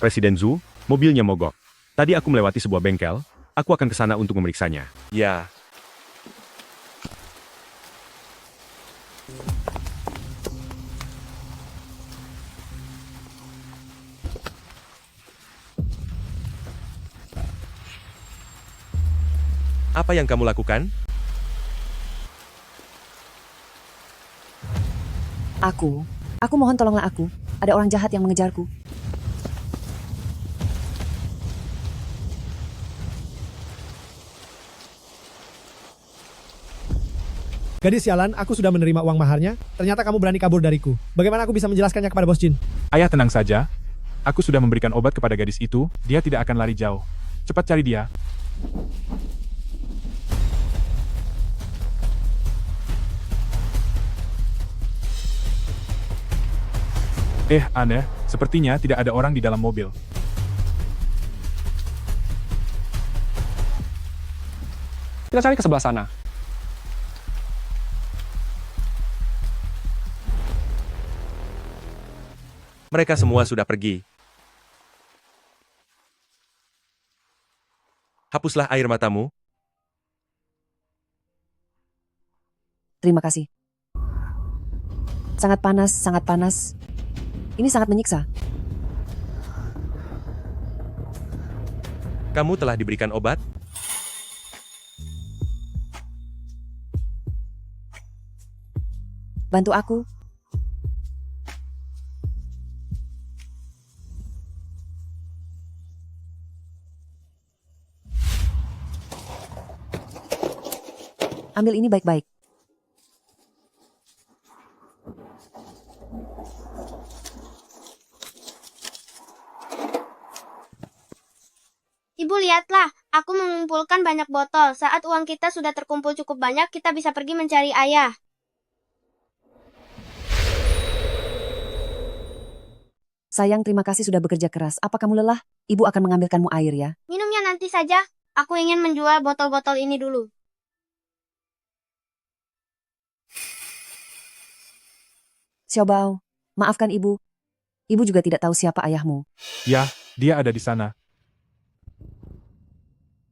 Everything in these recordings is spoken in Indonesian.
Presiden Zhu, mobilnya mogok. Tadi aku melewati sebuah bengkel, aku akan ke sana untuk memeriksanya. Ya. Apa yang kamu lakukan? Aku mohon tolonglah aku. Ada orang jahat yang mengejarku. Gadis sialan, aku sudah menerima uang maharnya. Ternyata kamu berani kabur dariku. Bagaimana aku bisa menjelaskannya kepada Bos Jin? Ayah tenang saja. Aku sudah memberikan obat kepada gadis itu, dia tidak akan lari jauh. Cepat cari dia. Aneh, sepertinya tidak ada orang di dalam mobil. Kita cari ke sebelah sana. Mereka semua sudah pergi. Hapuslah air matamu. Terima kasih. Sangat panas, sangat panas. Ini sangat menyiksa. Kamu telah diberikan obat? Bantu aku. Ambil ini baik-baik. Ibu lihatlah, aku mengumpulkan banyak botol. Saat uang kita sudah terkumpul cukup banyak, kita bisa pergi mencari ayah. Sayang, terima kasih sudah bekerja keras. Apa kamu lelah? Ibu akan mengambilkanmu air ya. Minumnya nanti saja. Aku ingin menjual botol-botol ini dulu. Xiaobao, maafkan ibu. Ibu juga tidak tahu siapa ayahmu. Ya, dia ada di sana.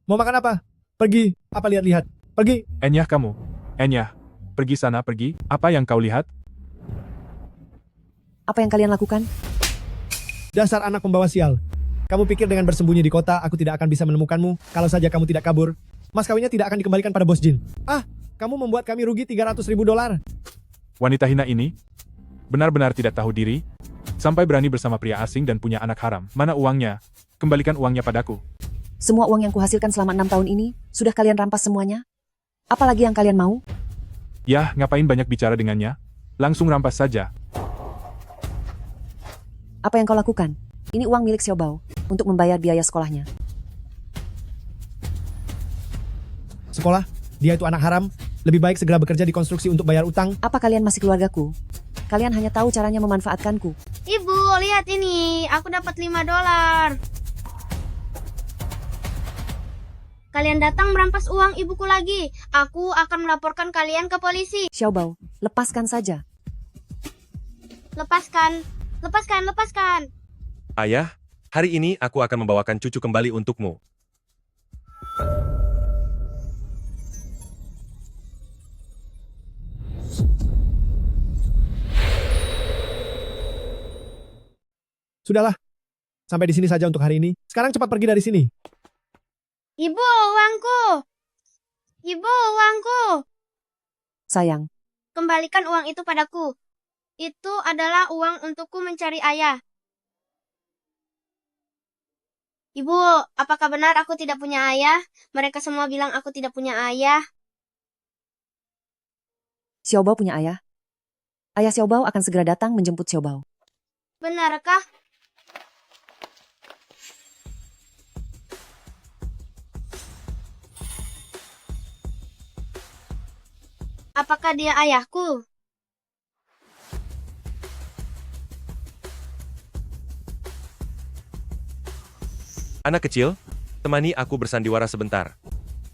Mau makan apa? Pergi. Apa lihat-lihat? Pergi. Enyah kamu. Enyah. Pergi sana, pergi. Apa yang kau lihat? Apa yang kalian lakukan? Dasar anak pembawa sial. Kamu pikir dengan bersembunyi di kota, aku tidak akan bisa menemukanmu? Kalau saja kamu tidak kabur, mas kawinnya tidak akan dikembalikan pada Bos Jin. Kamu membuat kami rugi $300.000. Wanita hina ini benar-benar tidak tahu diri, sampai berani bersama pria asing dan punya anak haram. Mana uangnya? Kembalikan uangnya padaku. Semua uang yang kuhasilkan selama 6 tahun ini, sudah kalian rampas semuanya? Apalagi yang kalian mau? Yah, ngapain banyak bicara dengannya? Langsung rampas saja. Apa yang kau lakukan? Ini uang milik Xiaobao, untuk membayar biaya sekolahnya. Sekolah? Dia itu anak haram. Lebih baik segera bekerja di konstruksi untuk bayar utang. Apa kalian masih keluargaku? Kalian hanya tahu caranya memanfaatkanku. Ibu, lihat ini. Aku dapat $5. Kalian datang merampas uang ibuku lagi. Aku akan melaporkan kalian ke polisi. Xiaobao, lepaskan saja. Lepaskan. Lepaskan, lepaskan. Ayah, hari ini aku akan membawakan cucu kembali untukmu. Sudahlah. Sampai di sini saja untuk hari ini. Sekarang cepat pergi dari sini. Ibu, uangku. Ibu, uangku. Sayang, Kembalikan uang itu padaku. Itu adalah uang untukku mencari ayah. Ibu, apakah benar aku tidak punya ayah? Mereka semua bilang aku tidak punya ayah. Xiaobao punya ayah. Ayah Xiaobao akan segera datang menjemput Xiaobao. Benarkah? Apakah dia ayahku? Anak kecil, temani aku bersandiwara sebentar.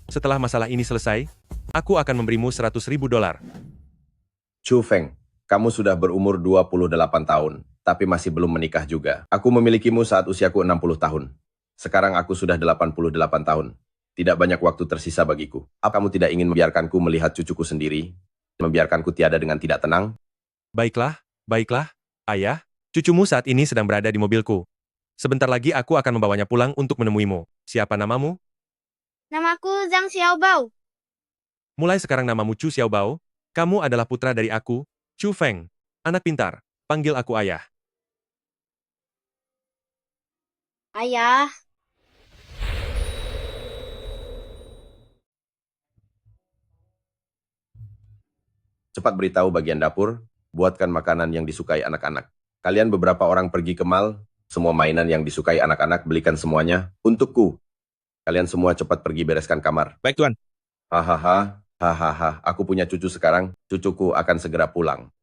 Setelah masalah ini selesai, aku akan memberimu $100.000. Chu Feng, kamu sudah berumur 28 tahun, tapi masih belum menikah juga. Aku memilikimu saat usiaku 60 tahun. Sekarang aku sudah 88 tahun. Tidak banyak waktu tersisa bagiku. Apa kamu tidak ingin membiarkanku melihat cucuku sendiri? Membiarkanku tiada dengan tidak tenang? Baiklah, baiklah, ayah. Cucumu saat ini sedang berada di mobilku. Sebentar lagi aku akan membawanya pulang untuk menemuimu. Siapa namamu? Namaku Zhang Xiaobao. Mulai sekarang namamu Chu Xiaobao. Kamu adalah putra dari aku, Chu Feng. Anak pintar, panggil aku ayah. Ayah. Cepat beritahu bagian dapur, buatkan makanan yang disukai anak-anak. Kalian beberapa orang pergi ke mall, semua mainan yang disukai anak-anak belikan semuanya, untukku. Kalian semua cepat pergi bereskan kamar. Baik, Tuan. Hahaha, hahaha, aku punya cucu sekarang, cucuku akan segera pulang.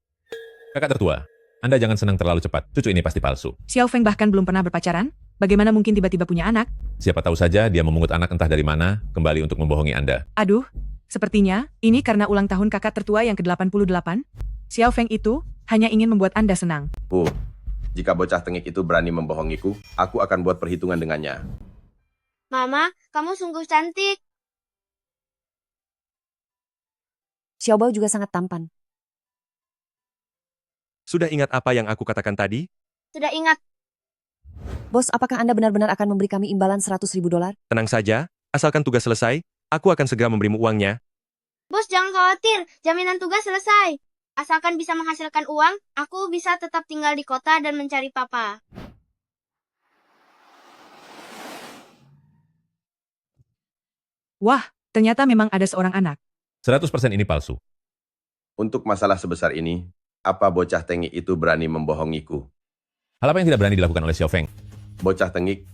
Kakak tertua, Anda jangan senang terlalu cepat, cucu ini pasti palsu. Xiao Feng bahkan belum pernah berpacaran, bagaimana mungkin tiba-tiba punya anak? Siapa tahu saja dia memungut anak entah dari mana, kembali untuk membohongi Anda. Aduh, sepertinya ini karena ulang tahun kakak tertua yang ke-88. Xiao Feng itu hanya ingin membuat Anda senang. Jika bocah tengik itu berani membohongiku, aku akan buat perhitungan dengannya. Mama, kamu sungguh cantik. Xiaobao juga sangat tampan. Sudah ingat apa yang aku katakan tadi? Sudah ingat. Bos, apakah Anda benar-benar akan memberi kami imbalan $100.000? Tenang saja, asalkan tugas selesai, aku akan segera memberimu uangnya. Bos, jangan khawatir. Jaminan tugas selesai. Asalkan bisa menghasilkan uang, aku bisa tetap tinggal di kota dan mencari papa. Wah, ternyata memang ada seorang anak. 100% ini palsu. Untuk masalah sebesar ini, apa bocah tengik itu berani membohongiku? Hal apa yang tidak berani dilakukan oleh Xiao Feng? Bocah tengik,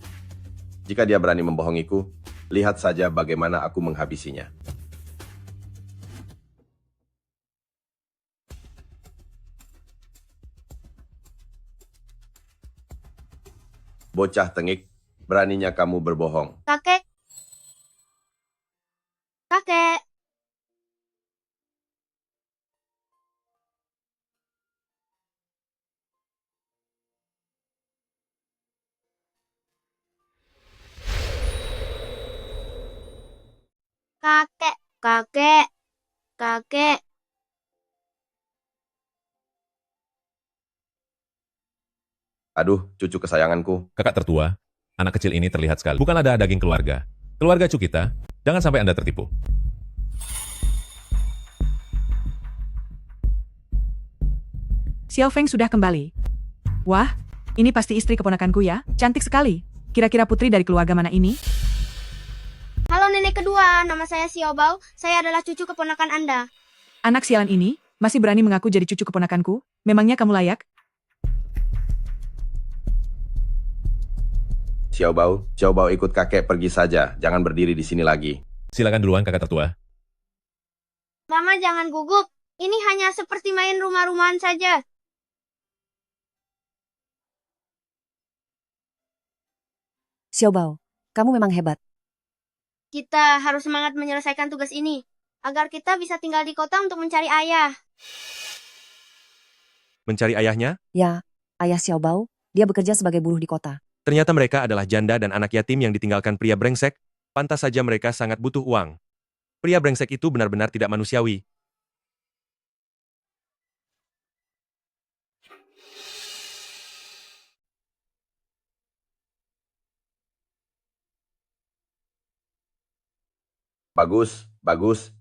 jika dia berani membohongiku, lihat saja bagaimana aku menghabisinya. Bocah tengik, beraninya kamu berbohong. Kakek. Kakek. Kakek, kakek, kakek. Aduh, cucu kesayanganku. Kakak tertua, anak kecil ini terlihat sekali. Bukanlah darah daging keluarga. Keluarga Chu kita, jangan sampai Anda tertipu. Xiao Feng sudah kembali. Wah, ini pasti istri keponakanku ya, cantik sekali. Kira-kira putri dari keluarga mana ini? Halo nenek kedua, nama saya Xiaobao. Saya adalah cucu keponakan Anda. Anak sialan ini masih berani mengaku jadi cucu keponakanku. Memangnya kamu layak? Xiaobao ikut kakek pergi saja. Jangan berdiri di sini lagi. Silakan duluan kakak tertua. Mama jangan gugup. Ini hanya seperti main rumah-rumahan saja. Xiaobao, kamu memang hebat. Kita harus semangat menyelesaikan tugas ini, agar kita bisa tinggal di kota untuk mencari ayah. Mencari ayahnya? Ya, ayah Xiaobao, dia bekerja sebagai buruh di kota. Ternyata mereka adalah janda dan anak yatim yang ditinggalkan pria brengsek. Pantas saja mereka sangat butuh uang. Pria brengsek itu benar-benar tidak manusiawi. Bagus, bagus.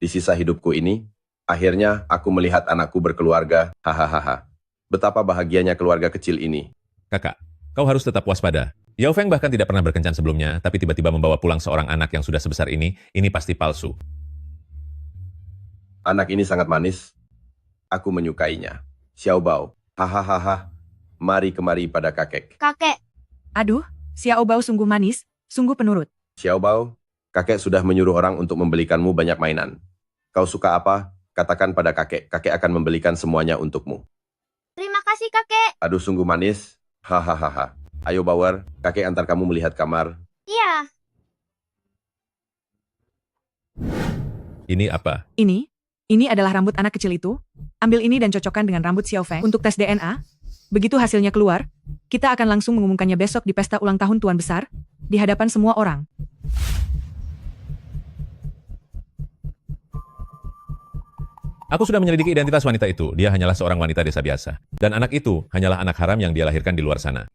Di sisa hidupku ini, akhirnya aku melihat anakku berkeluarga. Hahaha. Betapa bahagianya keluarga kecil ini. Kakak, kau harus tetap waspada. Yao Feng bahkan tidak pernah berkencan sebelumnya, tapi tiba-tiba membawa pulang seorang anak yang sudah sebesar ini pasti palsu. Anak ini sangat manis. Aku menyukainya. Xiaobao. Hahaha. Mari kemari pada kakek. Kakek, Aduh, Xiaobao sungguh manis, sungguh penurut. Xiaobao, kakek sudah menyuruh orang untuk membelikanmu banyak mainan. Kau suka apa? Katakan pada kakek. Kakek akan membelikan semuanya untukmu. terima kasih kakek. Aduh, sungguh manis. Hahaha. Ayo Bauer, kakek antar kamu melihat kamar. Iya, Ini apa? Ini adalah rambut anak kecil itu. Ambil ini dan cocokkan dengan rambut Xiao Feng untuk tes DNA. Begitu hasilnya keluar, kita akan langsung mengumumkannya besok di pesta ulang tahun Tuan Besar, di hadapan semua orang. Aku sudah menyelidiki identitas wanita itu. Dia hanyalah seorang wanita desa biasa. Dan anak itu hanyalah anak haram yang dia lahirkan di luar sana.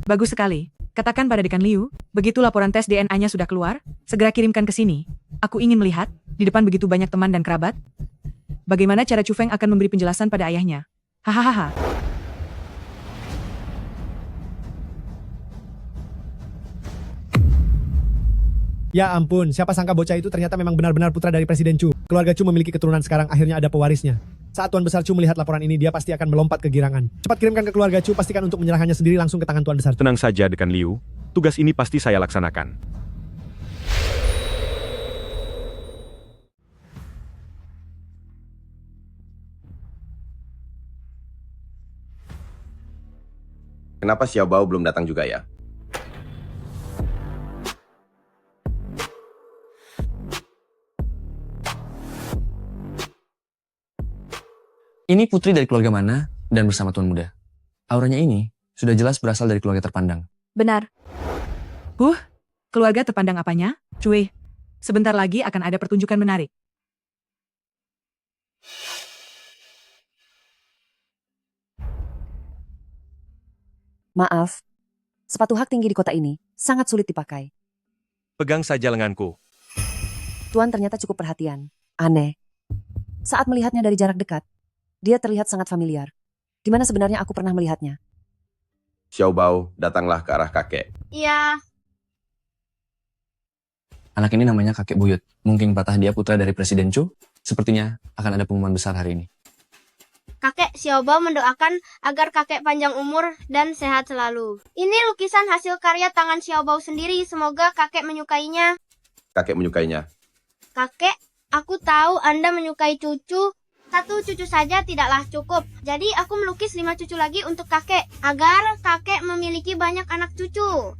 Bagus sekali. Katakan pada Dekan Liu, begitu laporan tes DNA-nya sudah keluar, segera kirimkan ke sini. Aku ingin melihat, di depan begitu banyak teman dan kerabat, bagaimana cara Chu Feng akan memberi penjelasan pada ayahnya. Hahaha. Ya ampun, siapa sangka bocah itu ternyata memang benar-benar putra dari Presiden Chu. Keluarga Chu memiliki keturunan sekarang, akhirnya ada pewarisnya. Saat Tuan Besar Chu melihat laporan ini, dia pasti akan melompat kegirangan. Cepat kirimkan ke keluarga Chu, pastikan untuk menyerahkannya sendiri langsung ke tangan Tuan Besar Chu. Tenang saja, Dekan Liu. Tugas ini pasti saya laksanakan. Kenapa Xiao Bao belum datang juga ya? Ini putri dari keluarga mana dan bersama Tuan Muda. Auranya ini sudah jelas berasal dari keluarga terpandang. Benar. Keluarga terpandang apanya? Cuy, sebentar lagi akan ada pertunjukan menarik. Maaf, sepatu hak tinggi di kota ini sangat sulit dipakai. Pegang saja lenganku. Tuan ternyata cukup perhatian. Aneh. Saat melihatnya dari jarak dekat, dia terlihat sangat familiar. Di mana sebenarnya aku pernah melihatnya? Xiao Bao, datanglah ke arah kakek. Iya, Anak ini namanya kakek buyut. Mungkin patah dia putra dari Presiden Chu. Sepertinya akan ada pengumuman besar hari ini. kakek Xiaobao mendoakan agar kakek panjang umur dan sehat selalu. Ini lukisan hasil karya tangan Xiaobao sendiri, semoga kakek menyukainya. Kakek menyukainya. Kakek, aku tahu Anda menyukai cucu. 1 cucu saja tidaklah cukup. Jadi aku melukis 5 cucu lagi untuk kakek, agar kakek memiliki banyak anak cucu.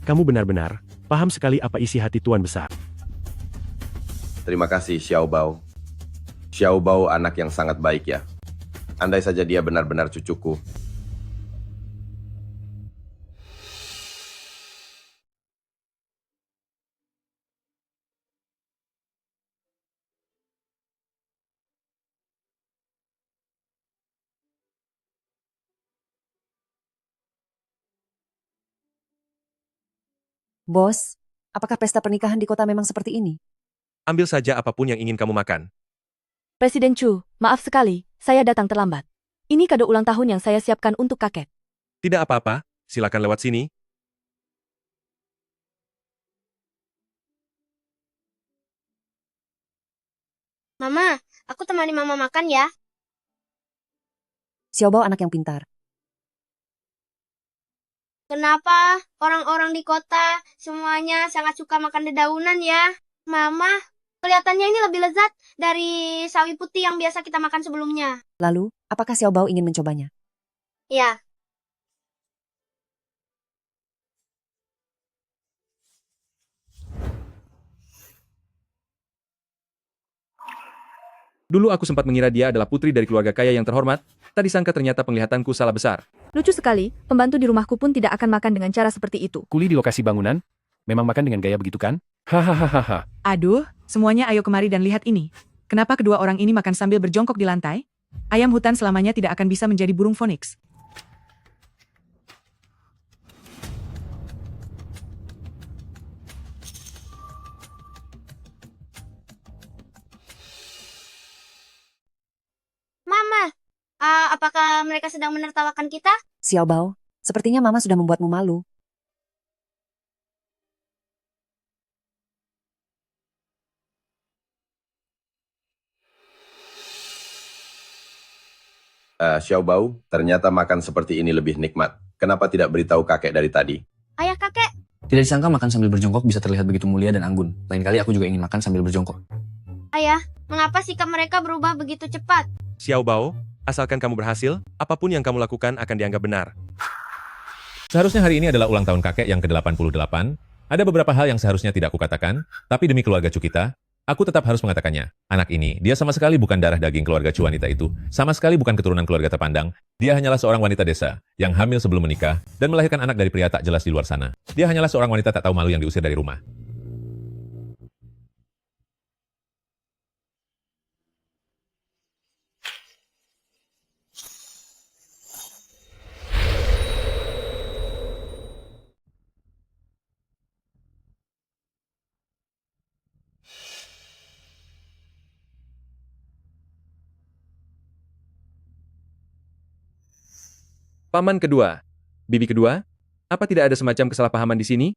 Kamu benar-benar paham sekali apa isi hati Tuan Besar. Terima kasih Xiao Bao. Xiao Bao anak yang sangat baik ya. Andai saja dia benar-benar cucuku. Bos, apakah pesta pernikahan di kota memang seperti ini? Ambil saja apapun yang ingin kamu makan. Presiden Chu, maaf sekali, saya datang terlambat. Ini kado ulang tahun yang saya siapkan untuk kakek. Tidak apa-apa, silakan lewat sini. Mama, aku temani Mama makan ya. Xiaobao anak yang pintar. Kenapa orang-orang di kota semuanya sangat suka makan dedaunan ya? Mama, kelihatannya ini lebih lezat dari sawi putih yang biasa kita makan sebelumnya. Lalu, apakah Xiaobao ingin mencobanya? Ya, Dulu aku sempat mengira dia adalah putri dari keluarga kaya yang terhormat, tak disangka ternyata penglihatanku salah besar. Lucu sekali, pembantu di rumahku pun tidak akan makan dengan cara seperti itu. Kuli di lokasi bangunan? Memang makan dengan gaya begitu kan? Hahaha. Aduh, semuanya ayo kemari dan lihat ini. Kenapa kedua orang ini makan sambil berjongkok di lantai? Ayam hutan selamanya tidak akan bisa menjadi burung phoenix. Mama, apakah mereka sedang menertawakan kita? Xiaobao, sepertinya Mama sudah membuatmu malu. Xiao Bao, ternyata makan seperti ini lebih nikmat. Kenapa tidak beritahu kakek dari tadi? Ayah kakek, Tidak disangka makan sambil berjongkok bisa terlihat begitu mulia dan anggun. Lain kali aku juga ingin makan sambil berjongkok. ayah, mengapa sikap mereka berubah begitu cepat? Xiao Bao, asalkan kamu berhasil, apapun yang kamu lakukan akan dianggap benar. Seharusnya hari ini adalah ulang tahun kakek yang ke-88. Ada beberapa hal yang seharusnya tidak kukatakan, tapi demi keluarga Chu kita, aku tetap harus mengatakannya. Anak ini, dia sama sekali bukan darah daging keluarga Chu wanita itu, sama sekali bukan keturunan keluarga terpandang, Dia hanyalah seorang wanita desa yang hamil sebelum menikah dan melahirkan anak dari pria tak jelas di luar sana. Dia hanyalah seorang wanita tak tahu malu yang diusir dari rumah. Paman kedua. Bibi kedua, apa tidak ada semacam kesalahpahaman di sini?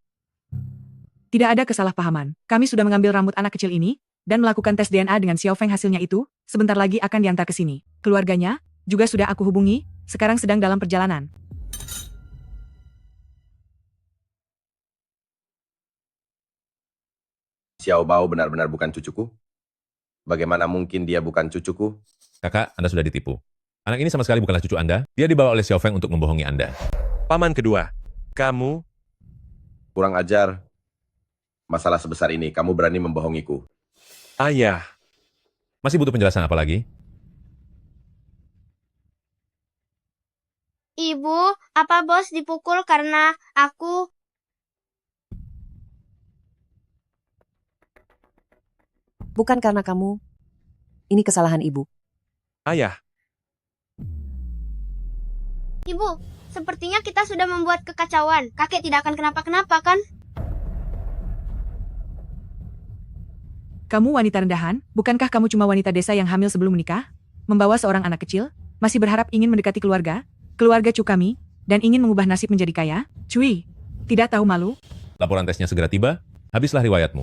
Tidak ada kesalahpahaman. Kami sudah mengambil rambut anak kecil ini dan melakukan tes DNA dengan Xiao Feng. Hasilnya itu sebentar lagi akan diantar ke sini. Keluarganya juga sudah aku hubungi, sekarang sedang dalam perjalanan. Xiao Bao benar-benar bukan cucuku? Bagaimana mungkin dia bukan cucuku? Kakak, Anda sudah ditipu. Anak ini sama sekali bukanlah cucu Anda. Dia dibawa oleh Xiao Feng untuk membohongi Anda. Paman kedua, kamu Kurang ajar. Masalah sebesar ini, kamu berani membohongiku. ayah. Masih butuh penjelasan apa lagi? Ibu, apa bos dipukul karena aku? Bukan karena kamu. Ini kesalahan ibu. Ayah, Ibu, sepertinya kita sudah membuat kekacauan. Kakek tidak akan kenapa-kenapa, kan? Kamu wanita rendahan, bukankah kamu cuma wanita desa yang hamil sebelum menikah? Membawa seorang anak kecil, masih berharap ingin mendekati keluarga cu kami, dan ingin mengubah nasib menjadi kaya? Cui, tidak tahu malu? Laporan tesnya segera tiba, habislah riwayatmu.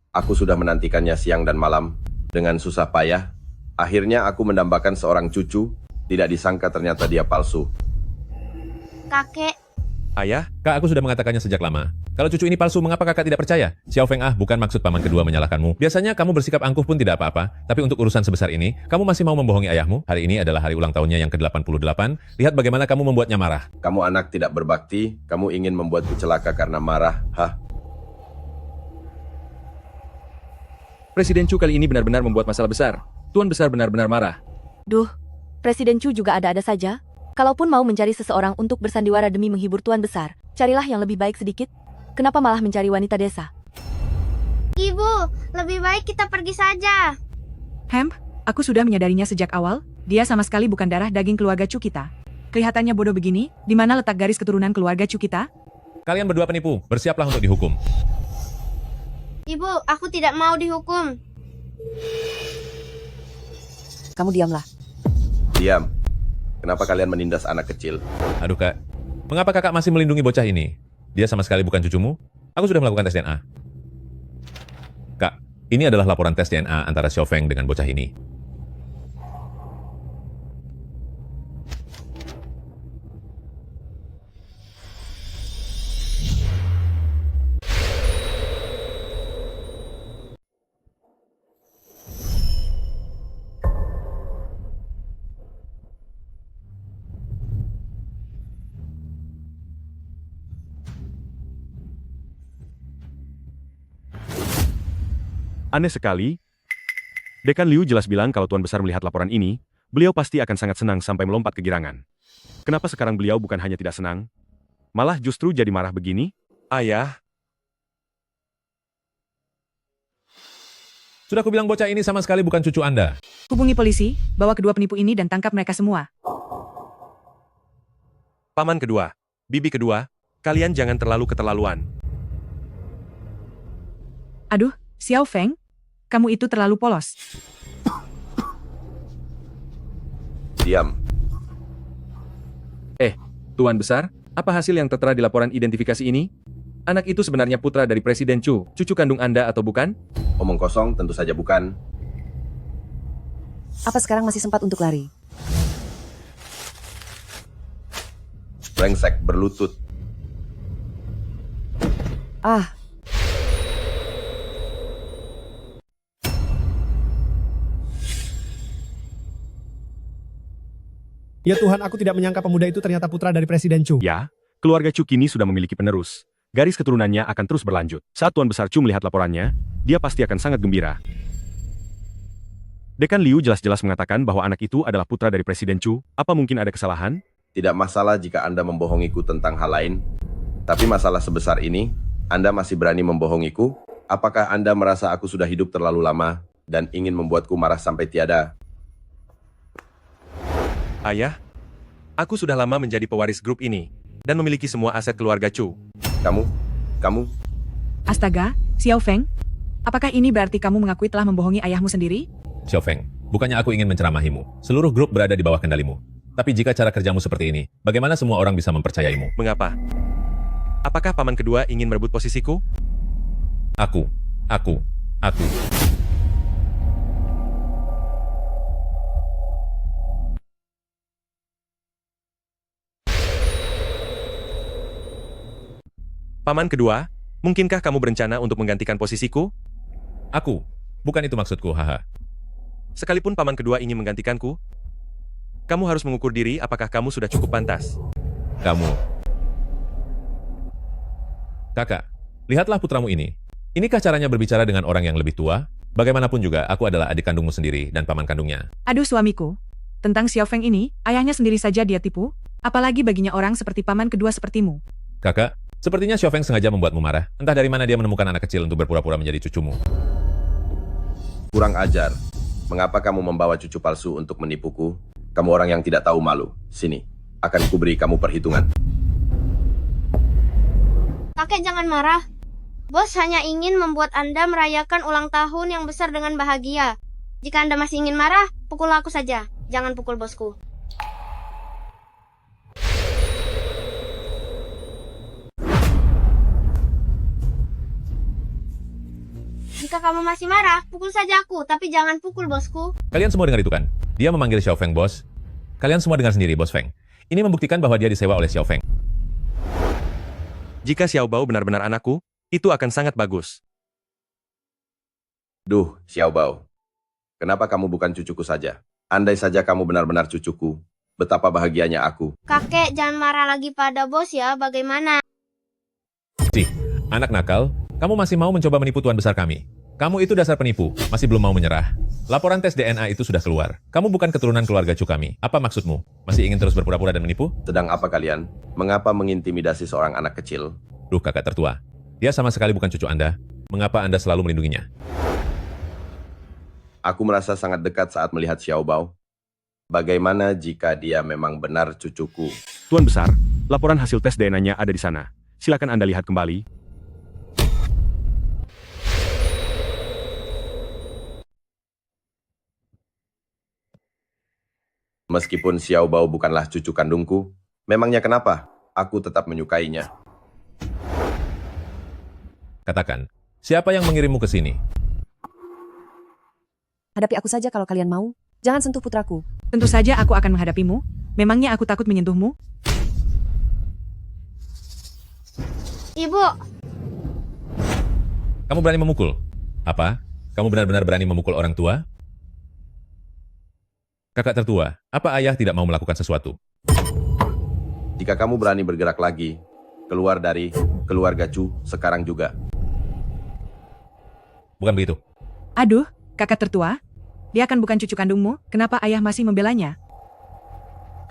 Aku sudah menantikannya siang dan malam. Dengan susah payah, akhirnya aku mendambakan seorang cucu. Tidak disangka ternyata dia palsu. Kakek, ayah, Kak, aku sudah mengatakannya sejak lama. Kalau cucu ini palsu, mengapa kakak tidak percaya? Xiao Feng bukan maksud paman kedua menyalahkanmu. Biasanya kamu bersikap angkuh pun tidak apa-apa, tapi untuk urusan sebesar ini, kamu masih mau membohongi ayahmu? Hari ini adalah hari ulang tahunnya yang ke-88. Lihat bagaimana kamu membuatnya marah. Kamu anak tidak berbakti, kamu ingin membuatku celaka karena marah. Hah? Presiden Chu kali ini benar-benar membuat masalah besar. Tuan Besar benar-benar marah. Duh, Presiden Chu juga ada-ada saja. Kalaupun mau mencari seseorang untuk bersandiwara demi menghibur Tuan Besar, carilah yang lebih baik sedikit. Kenapa malah mencari wanita desa? Ibu, lebih baik kita pergi saja. Hemp, aku sudah menyadarinya sejak awal, dia sama sekali bukan darah daging keluarga Chu kita. Kelihatannya bodoh begini, di mana letak garis keturunan keluarga Chu kita? Kalian berdua penipu, bersiaplah untuk dihukum. Ibu, aku tidak mau dihukum. Kamu diamlah. Diam. Kenapa kalian menindas anak kecil? Aduh kak, mengapa kakak masih melindungi bocah ini? Dia sama sekali bukan cucumu. Aku sudah melakukan tes DNA. Kak, ini adalah laporan tes DNA antara Xiao Feng dengan bocah ini. Aneh sekali. Dekan Liu jelas bilang kalau Tuan Besar melihat laporan ini, beliau pasti akan sangat senang sampai melompat kegirangan. Kenapa sekarang beliau bukan hanya tidak senang, malah justru jadi marah begini? ayah, Sudah aku bilang bocah ini sama sekali bukan cucu Anda. Hubungi polisi, bawa kedua penipu ini dan tangkap mereka semua. paman kedua, bibi kedua, kalian jangan terlalu keterlaluan. Aduh, Xiao Feng, kamu itu terlalu polos. Diam. Tuan Besar, apa hasil yang tertera di laporan identifikasi ini? Anak itu sebenarnya putra dari Presiden Chu, cucu kandung Anda atau bukan? Omong kosong, tentu saja bukan. Apa sekarang masih sempat untuk lari? brengsek berlutut. Ah, Ya Tuhan, aku tidak menyangka pemuda itu ternyata putra dari Presiden Chu. Ya, keluarga Chu kini sudah memiliki penerus. Garis keturunannya akan terus berlanjut. Saat Tuan Besar Chu melihat laporannya, dia pasti akan sangat gembira. Dekan Liu jelas-jelas mengatakan bahwa anak itu adalah putra dari Presiden Chu. Apa mungkin ada kesalahan? Tidak masalah jika Anda membohongiku tentang hal lain. Tapi masalah sebesar ini, Anda masih berani membohongiku? Apakah Anda merasa aku sudah hidup terlalu lama dan ingin membuatku marah sampai tiada? Ayah, aku sudah lama menjadi pewaris grup ini dan memiliki semua aset keluarga Chu. Kamu, Astaga, Xiao Feng. Apakah ini berarti kamu mengakui telah membohongi ayahmu sendiri? Xiao Feng, bukannya aku ingin menceramahimu. Seluruh grup berada di bawah kendalimu. Tapi jika cara kerjamu seperti ini, bagaimana semua orang bisa mempercayaimu? Mengapa? Apakah paman kedua ingin merebut posisiku? Aku. Paman kedua, mungkinkah kamu berencana untuk menggantikan posisiku? Aku. Bukan itu maksudku, haha. Sekalipun paman kedua ingin menggantikanku, kamu harus mengukur diri apakah kamu sudah cukup pantas. Kamu. Kakak, lihatlah putramu ini. Inikah caranya berbicara dengan orang yang lebih tua? Bagaimanapun juga, aku adalah adik kandungmu sendiri dan paman kandungnya. Aduh suamiku. Tentang Xiao Feng ini, ayahnya sendiri saja dia tipu. Apalagi baginya orang seperti paman kedua sepertimu. Kakak, sepertinya Xiao Feng sengaja membuatmu marah. Entah dari mana dia menemukan anak kecil untuk berpura-pura menjadi cucumu. Kurang ajar. Mengapa kamu membawa cucu palsu untuk menipuku? Kamu orang yang tidak tahu malu. Sini, akan kuberi kamu perhitungan. Kakek jangan marah. Bos hanya ingin membuat Anda merayakan ulang tahun yang besar dengan bahagia. Jika Anda masih ingin marah, pukul aku saja. Jangan pukul bosku. Jika kamu masih marah, pukul saja aku, tapi jangan pukul bosku. Kalian semua dengar itu kan? Dia memanggil Xiao Feng bos. Kalian semua dengar sendiri, Bos Feng. Ini membuktikan bahwa dia disewa oleh Xiao Feng. Jika Xiao Bao benar-benar anakku, itu akan sangat bagus. Duh, Xiao Bao. Kenapa kamu bukan cucuku saja? Andai saja kamu benar-benar cucuku, betapa bahagianya aku. Kakek jangan marah lagi pada bos ya, bagaimana? Cih, anak nakal, kamu masih mau mencoba menipu tuan besar kami. Kamu itu dasar penipu, masih belum mau menyerah. Laporan tes DNA itu sudah keluar. Kamu bukan keturunan keluarga Chu kami. Apa maksudmu? Masih ingin terus berpura-pura dan menipu? Sedang apa kalian? Mengapa mengintimidasi seorang anak kecil? Duh, kakak tertua. Dia sama sekali bukan cucu Anda. Mengapa Anda selalu melindunginya? Aku merasa sangat dekat saat melihat Xiao Bao. Bagaimana jika dia memang benar cucuku? Tuan Besar, laporan hasil tes DNA-nya ada di sana. Silakan Anda lihat kembali. Meskipun Xiao Bao bukanlah cucu kandungku, memangnya kenapa? Aku tetap menyukainya. Katakan, siapa yang mengirimmu ke sini? hadapi aku saja kalau kalian mau. Jangan sentuh putraku. Tentu saja aku akan menghadapimu. Memangnya aku takut menyentuhmu? Ibu, Kamu berani memukul? Apa? Kamu benar-benar berani memukul orang tua? Kakak tertua, apa ayah tidak mau melakukan sesuatu? Jika kamu berani bergerak lagi, keluar dari keluarga Chu sekarang juga. Bukan begitu. Aduh, kakak tertua. Dia kan bukan cucu kandungmu, kenapa ayah masih membelanya?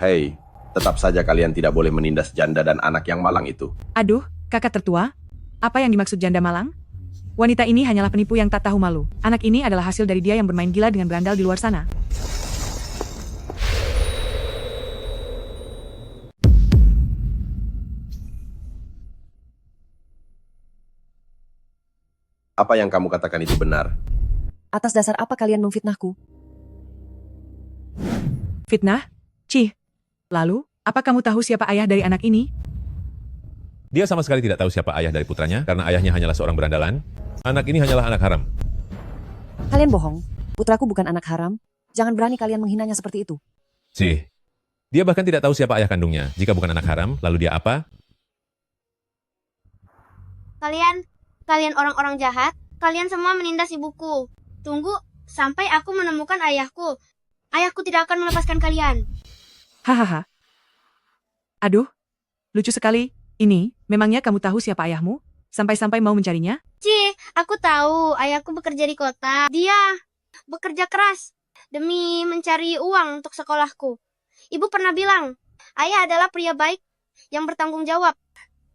Hei, tetap saja kalian tidak boleh menindas janda dan anak yang malang itu. Aduh, kakak tertua. Apa yang dimaksud janda malang? Wanita ini hanyalah penipu yang tak tahu malu. Anak ini adalah hasil dari dia yang bermain gila dengan berandal di luar sana. Apa yang kamu katakan itu benar? Atas dasar apa kalian memfitnahku? Fitnah? Cih. Lalu, apa kamu tahu siapa ayah dari anak ini? Dia sama sekali tidak tahu siapa ayah dari putranya, karena ayahnya hanyalah seorang berandalan. Anak ini hanyalah anak haram. Kalian bohong. Putraku bukan anak haram. Jangan berani kalian menghinanya seperti itu. Sih. Dia bahkan tidak tahu siapa ayah kandungnya. Jika bukan anak haram, lalu dia apa? Kalian orang-orang jahat, kalian semua menindas ibuku. Tunggu sampai aku menemukan ayahku. Ayahku tidak akan melepaskan kalian. Hahaha. Aduh, lucu sekali. Ini, memangnya kamu tahu siapa ayahmu? Sampai-sampai mau mencarinya? Aku tahu ayahku bekerja di kota. Dia bekerja keras demi mencari uang untuk sekolahku. Ibu pernah bilang, ayah adalah pria baik yang bertanggung jawab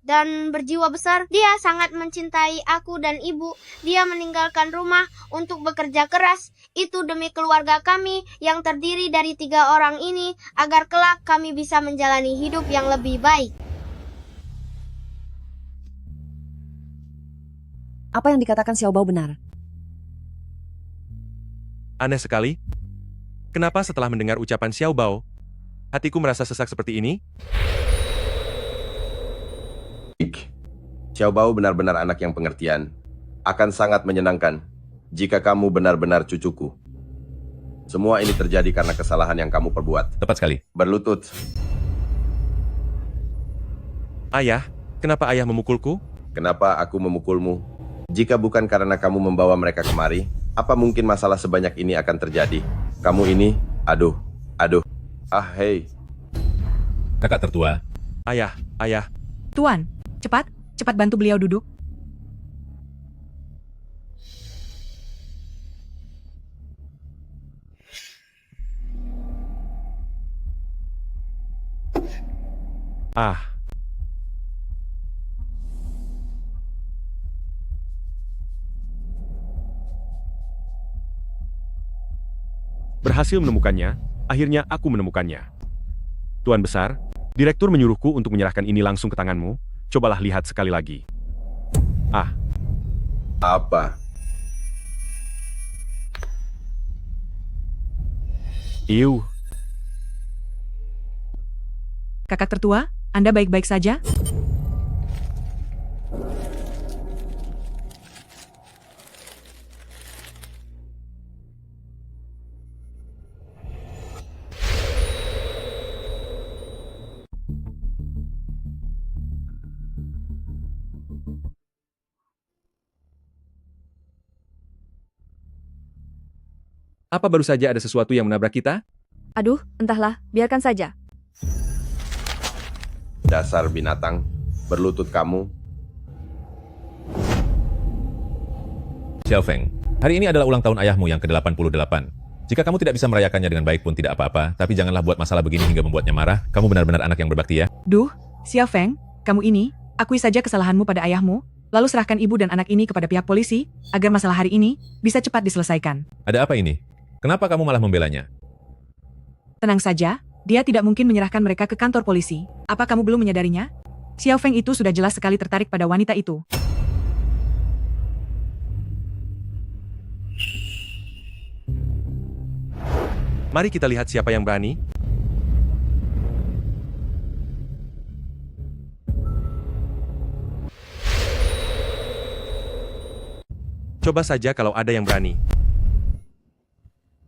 dan berjiwa besar. Dia sangat mencintai aku dan ibu. Dia meninggalkan rumah untuk bekerja keras. Itu demi keluarga kami yang terdiri dari 3 orang ini, agar kelak kami bisa menjalani hidup yang lebih baik. Apa yang dikatakan Xiao Bao benar. Aneh sekali. Kenapa setelah mendengar ucapan Xiao Bao, hatiku merasa sesak seperti ini? Xiao Bao benar-benar anak yang pengertian. Akan sangat menyenangkan jika kamu benar-benar cucuku. Semua ini terjadi karena kesalahan yang kamu perbuat. Tepat sekali. Berlutut. Ayah, kenapa ayah memukulku? Kenapa aku memukulmu? Jika bukan karena kamu membawa mereka kemari, apa mungkin masalah sebanyak ini akan terjadi? Kamu ini, aduh. Hei. Kakak tertua. Ayah. Tuan, cepat bantu beliau duduk. Berhasil menemukannya, akhirnya aku menemukannya. Tuan Besar, Direktur menyuruhku untuk menyerahkan ini langsung ke tanganmu. Cobalah lihat sekali lagi. Apa? Iu. Kakak tertua, Anda baik-baik saja? Apa baru saja ada sesuatu yang menabrak kita? Aduh, entahlah, biarkan saja. Dasar binatang. Berlutut kamu. Xiao Feng, hari ini adalah ulang tahun ayahmu yang ke-88. Jika kamu tidak bisa merayakannya dengan baik pun tidak apa-apa, tapi janganlah buat masalah begini hingga membuatnya marah. Kamu benar-benar anak yang berbakti ya. Duh, Xiao Feng, kamu ini, akui saja kesalahanmu pada ayahmu, lalu serahkan ibu dan anak ini kepada pihak polisi, agar masalah hari ini bisa cepat diselesaikan. Ada apa ini? Kenapa kamu malah membelanya? Tenang saja, dia tidak mungkin menyerahkan mereka ke kantor polisi. Apa kamu belum menyadarinya? Xiao Feng itu sudah jelas sekali tertarik pada wanita itu. Mari kita lihat siapa yang berani. Coba saja kalau ada yang berani.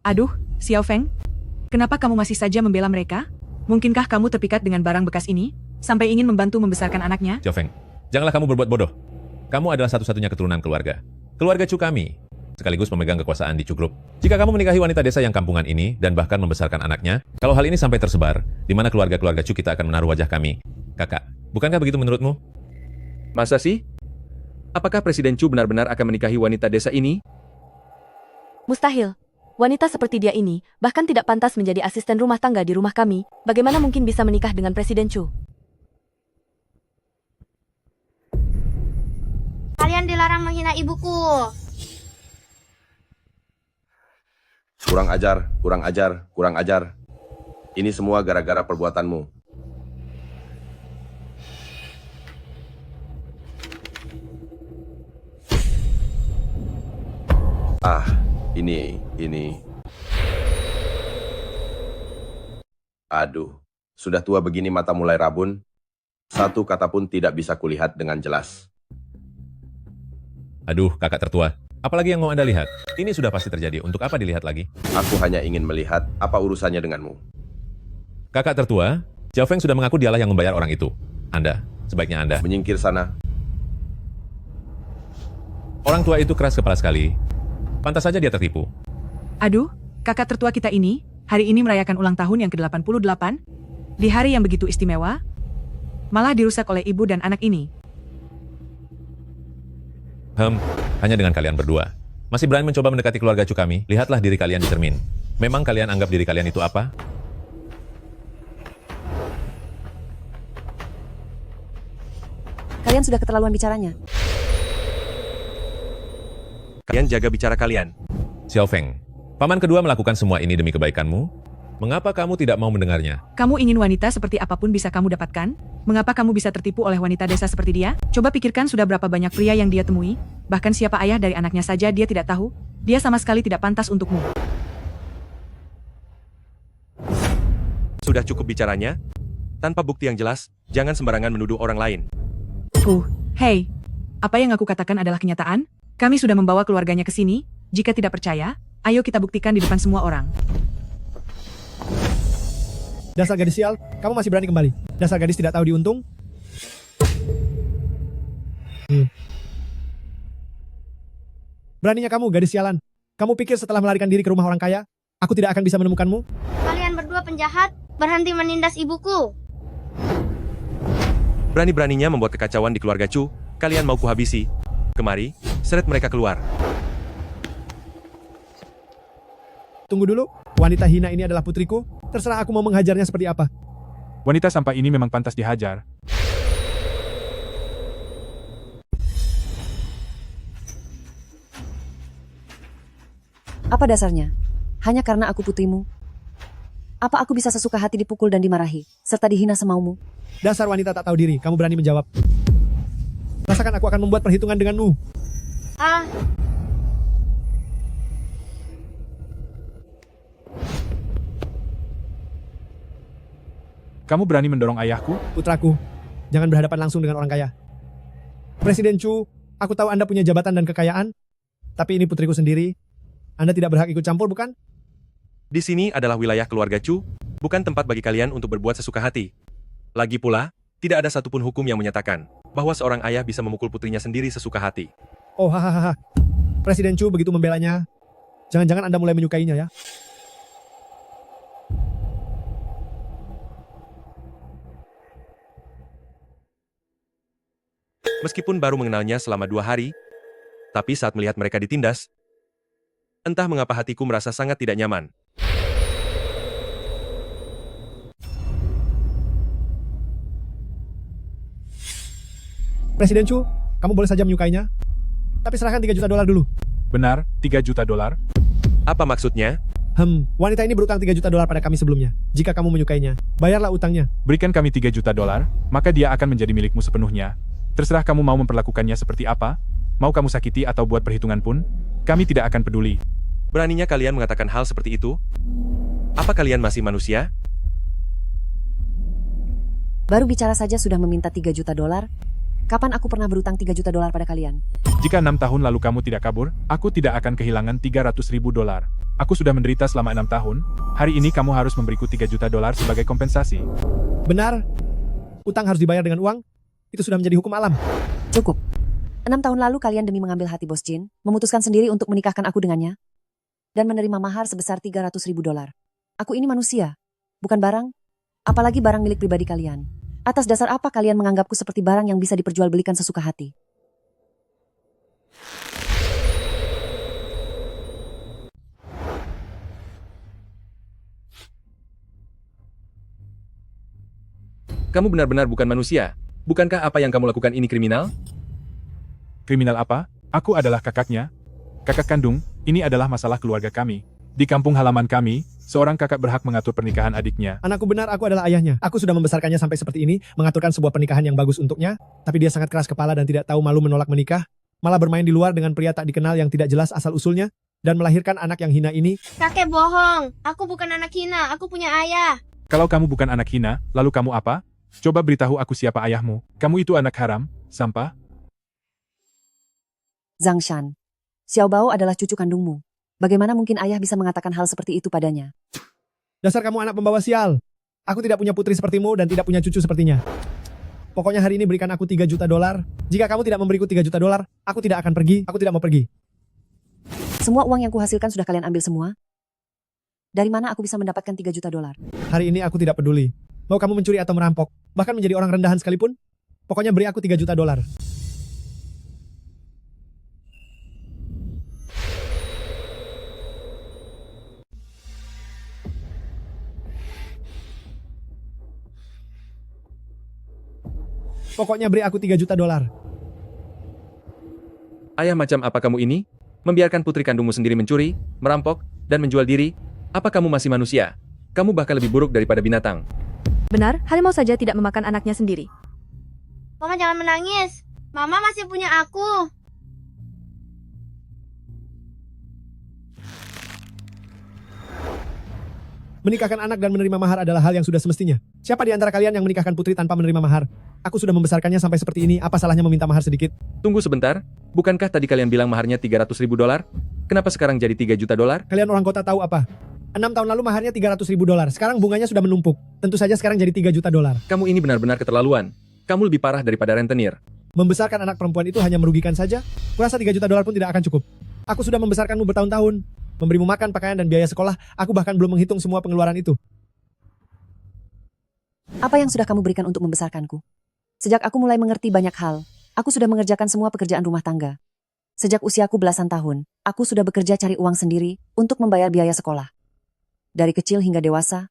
Aduh, Xiao Feng, kenapa kamu masih saja membela mereka? Mungkinkah kamu terpikat dengan barang bekas ini, sampai ingin membantu membesarkan anaknya? Xiao Feng, janganlah kamu berbuat bodoh. Kamu adalah satu-satunya keturunan keluarga. Keluarga Chu kami, sekaligus pemegang kekuasaan di Chu Group. Jika kamu menikahi wanita desa yang kampungan ini, dan bahkan membesarkan anaknya, kalau hal ini sampai tersebar, di mana keluarga-keluarga Chu kita akan menaruh wajah kami. Kakak, bukankah begitu menurutmu? Masa sih? Apakah Presiden Chu benar-benar akan menikahi wanita desa ini? Mustahil. Wanita seperti dia ini, bahkan tidak pantas menjadi asisten rumah tangga di rumah kami. Bagaimana mungkin bisa menikah dengan Presiden Chu? Kalian dilarang menghina ibuku. Kurang ajar. Ini semua gara-gara perbuatanmu. Ini. Aduh, sudah tua begini mata mulai rabun. Satu kata pun tidak bisa kulihat dengan jelas. Aduh, kakak tertua. Apalagi yang mau Anda lihat? Ini sudah pasti terjadi. Untuk apa dilihat lagi? Aku hanya ingin melihat apa urusannya denganmu. Kakak tertua, Xiao Feng sudah mengaku dialah yang membayar orang itu. Sebaiknya Anda. Menyingkir sana. Orang tua itu keras kepala sekali. Pantas saja dia tertipu. Aduh, kakak tertua kita ini, hari ini merayakan ulang tahun yang ke-88, di hari yang begitu istimewa, malah dirusak oleh ibu dan anak ini. Hanya dengan kalian berdua. Masih berani mencoba mendekati keluarga cu kami, lihatlah diri kalian di cermin. Memang kalian anggap diri kalian itu apa? Kalian sudah keterlaluan bicaranya. Kalian jaga bicara kalian. Xiao Feng, paman kedua melakukan semua ini demi kebaikanmu. Mengapa kamu tidak mau mendengarnya? Kamu ingin wanita seperti apapun bisa kamu dapatkan? Mengapa kamu bisa tertipu oleh wanita desa seperti dia? Coba pikirkan sudah berapa banyak pria yang dia temui, bahkan siapa ayah dari anaknya saja dia tidak tahu. Dia sama sekali tidak pantas untukmu. Sudah cukup bicaranya? Tanpa bukti yang jelas, jangan sembarangan menuduh orang lain. Hei, apa yang aku katakan adalah kenyataan? Kami sudah membawa keluarganya ke sini. Jika tidak percaya, ayo kita buktikan di depan semua orang. Dasar gadis sial, kamu masih berani kembali. Dasar gadis tidak tahu diuntung. Beraninya kamu, gadis sialan. Kamu pikir setelah melarikan diri ke rumah orang kaya, aku tidak akan bisa menemukanmu? Kalian berdua penjahat, berhenti menindas ibuku. Berani-beraninya membuat kekacauan di keluarga Chu, kalian mau kuhabisi. Kemari, seret mereka keluar. Tunggu dulu, wanita hina ini adalah putriku. Terserah aku mau menghajarnya seperti apa. Wanita sampah ini memang pantas dihajar. Apa dasarnya? Hanya karena aku putrimu? Apa aku bisa sesuka hati dipukul dan dimarahi, serta dihina semaumu? Dasar wanita tak tahu diri, kamu berani menjawab. Rasakan aku akan membuat perhitungan denganmu. Kamu berani mendorong ayahku? Putraku, jangan berhadapan langsung dengan orang kaya. Presiden Chu, aku tahu Anda punya jabatan dan kekayaan, tapi ini putriku sendiri. Anda tidak berhak ikut campur, bukan? Di sini adalah wilayah keluarga Chu, bukan tempat bagi kalian untuk berbuat sesuka hati. Lagi pula, tidak ada satupun hukum yang menyatakan bahwa seorang ayah bisa memukul putrinya sendiri sesuka hati. Oh, hahaha. Presiden Chu begitu membelanya. Jangan-jangan Anda mulai menyukainya ya? Meskipun baru mengenalnya selama 2 hari, tapi saat melihat mereka ditindas, entah mengapa hatiku merasa sangat tidak nyaman. Presiden Chu, kamu boleh saja menyukainya. Tapi serahkan $3 juta dulu. Benar, $3 juta. Apa maksudnya? Wanita ini berutang $3 juta pada kami sebelumnya. Jika kamu menyukainya, bayarlah utangnya. Berikan kami $3 juta, maka dia akan menjadi milikmu sepenuhnya. Terserah kamu mau memperlakukannya seperti apa, mau kamu sakiti atau buat perhitungan pun, kami tidak akan peduli. Beraninya kalian mengatakan hal seperti itu? Apa kalian masih manusia? Baru bicara saja sudah meminta $3 juta. Kapan aku pernah berutang $3 juta pada kalian? Jika 6 tahun lalu kamu tidak kabur, aku tidak akan kehilangan $300.000. Aku sudah menderita selama 6 tahun, hari ini kamu harus memberiku $3 juta sebagai kompensasi. Benar. Utang harus dibayar dengan uang. Itu sudah menjadi hukum alam. Cukup. 6 tahun lalu kalian demi mengambil hati Bos Jin, memutuskan sendiri untuk menikahkan aku dengannya, dan menerima mahar sebesar $300.000. Aku ini manusia, bukan barang, apalagi barang milik pribadi kalian. Atas dasar apa kalian menganggapku seperti barang yang bisa diperjualbelikan sesuka hati? Kamu benar-benar bukan manusia. Bukankah apa yang kamu lakukan ini kriminal? Kriminal apa? Aku adalah kakaknya. Kakak kandung, ini adalah masalah keluarga kami. Di kampung halaman kami, seorang kakak berhak mengatur pernikahan adiknya. Anakku benar, aku adalah ayahnya. Aku sudah membesarkannya sampai seperti ini, mengaturkan sebuah pernikahan yang bagus untuknya, tapi dia sangat keras kepala dan tidak tahu malu menolak menikah, malah bermain di luar dengan pria tak dikenal yang tidak jelas asal-usulnya, dan melahirkan anak yang hina ini. Kakek bohong. Aku bukan anak hina, aku punya ayah. Kalau kamu bukan anak hina, lalu kamu apa? Coba beritahu aku siapa ayahmu. Kamu itu anak haram, sampah. Zhang Shan, Xiao Bao adalah cucu kandungmu. Bagaimana mungkin ayah bisa mengatakan hal seperti itu padanya? Dasar kamu anak pembawa sial. Aku tidak punya putri sepertimu dan tidak punya cucu sepertinya. Pokoknya hari ini berikan aku 3 juta dolar. Jika kamu tidak memberiku 3 juta dolar, aku tidak akan pergi. Aku tidak mau pergi. Semua uang yang kuhasilkan sudah kalian ambil semua? Dari mana aku bisa mendapatkan 3 juta dolar? Hari ini aku tidak peduli. Mau kamu mencuri atau merampok, bahkan menjadi orang rendahan sekalipun, pokoknya beri aku 3 juta dolar. Pokoknya beri aku 3 juta dolar. Ayah macam apa kamu ini? Membiarkan putri kandungmu sendiri mencuri, merampok, dan menjual diri? Apa kamu masih manusia? Kamu bahkan lebih buruk daripada binatang. Benar, harimau saja tidak memakan anaknya sendiri. Mama jangan menangis. Mama masih punya aku. Menikahkan anak dan menerima mahar adalah hal yang sudah semestinya. Siapa di antara kalian yang menikahkan putri tanpa menerima mahar? Aku sudah membesarkannya sampai seperti ini, apa salahnya meminta mahar sedikit? Tunggu sebentar, bukankah tadi kalian bilang maharnya 300 ribu dolar? Kenapa sekarang jadi 3 juta dolar? Kalian orang kota tahu apa? 6 tahun lalu maharnya 300 ribu dolar, sekarang bunganya sudah menumpuk. Tentu saja sekarang jadi 3 juta dolar. Kamu ini benar-benar keterlaluan. Kamu lebih parah daripada rentenir. Membesarkan anak perempuan itu hanya merugikan saja? Kurasa 3 juta dolar pun tidak akan cukup. Aku sudah membesarkanmu bertahun-tahun. Memberimu makan, pakaian, dan biaya sekolah, aku bahkan belum menghitung semua pengeluaran itu. Apa yang sudah kamu berikan untuk membesarkanku? Sejak aku mulai mengerti banyak hal, aku sudah mengerjakan semua pekerjaan rumah tangga. Sejak usiaku belasan tahun, aku sudah bekerja cari uang sendiri untuk membayar biaya sekolah. Dari kecil hingga dewasa,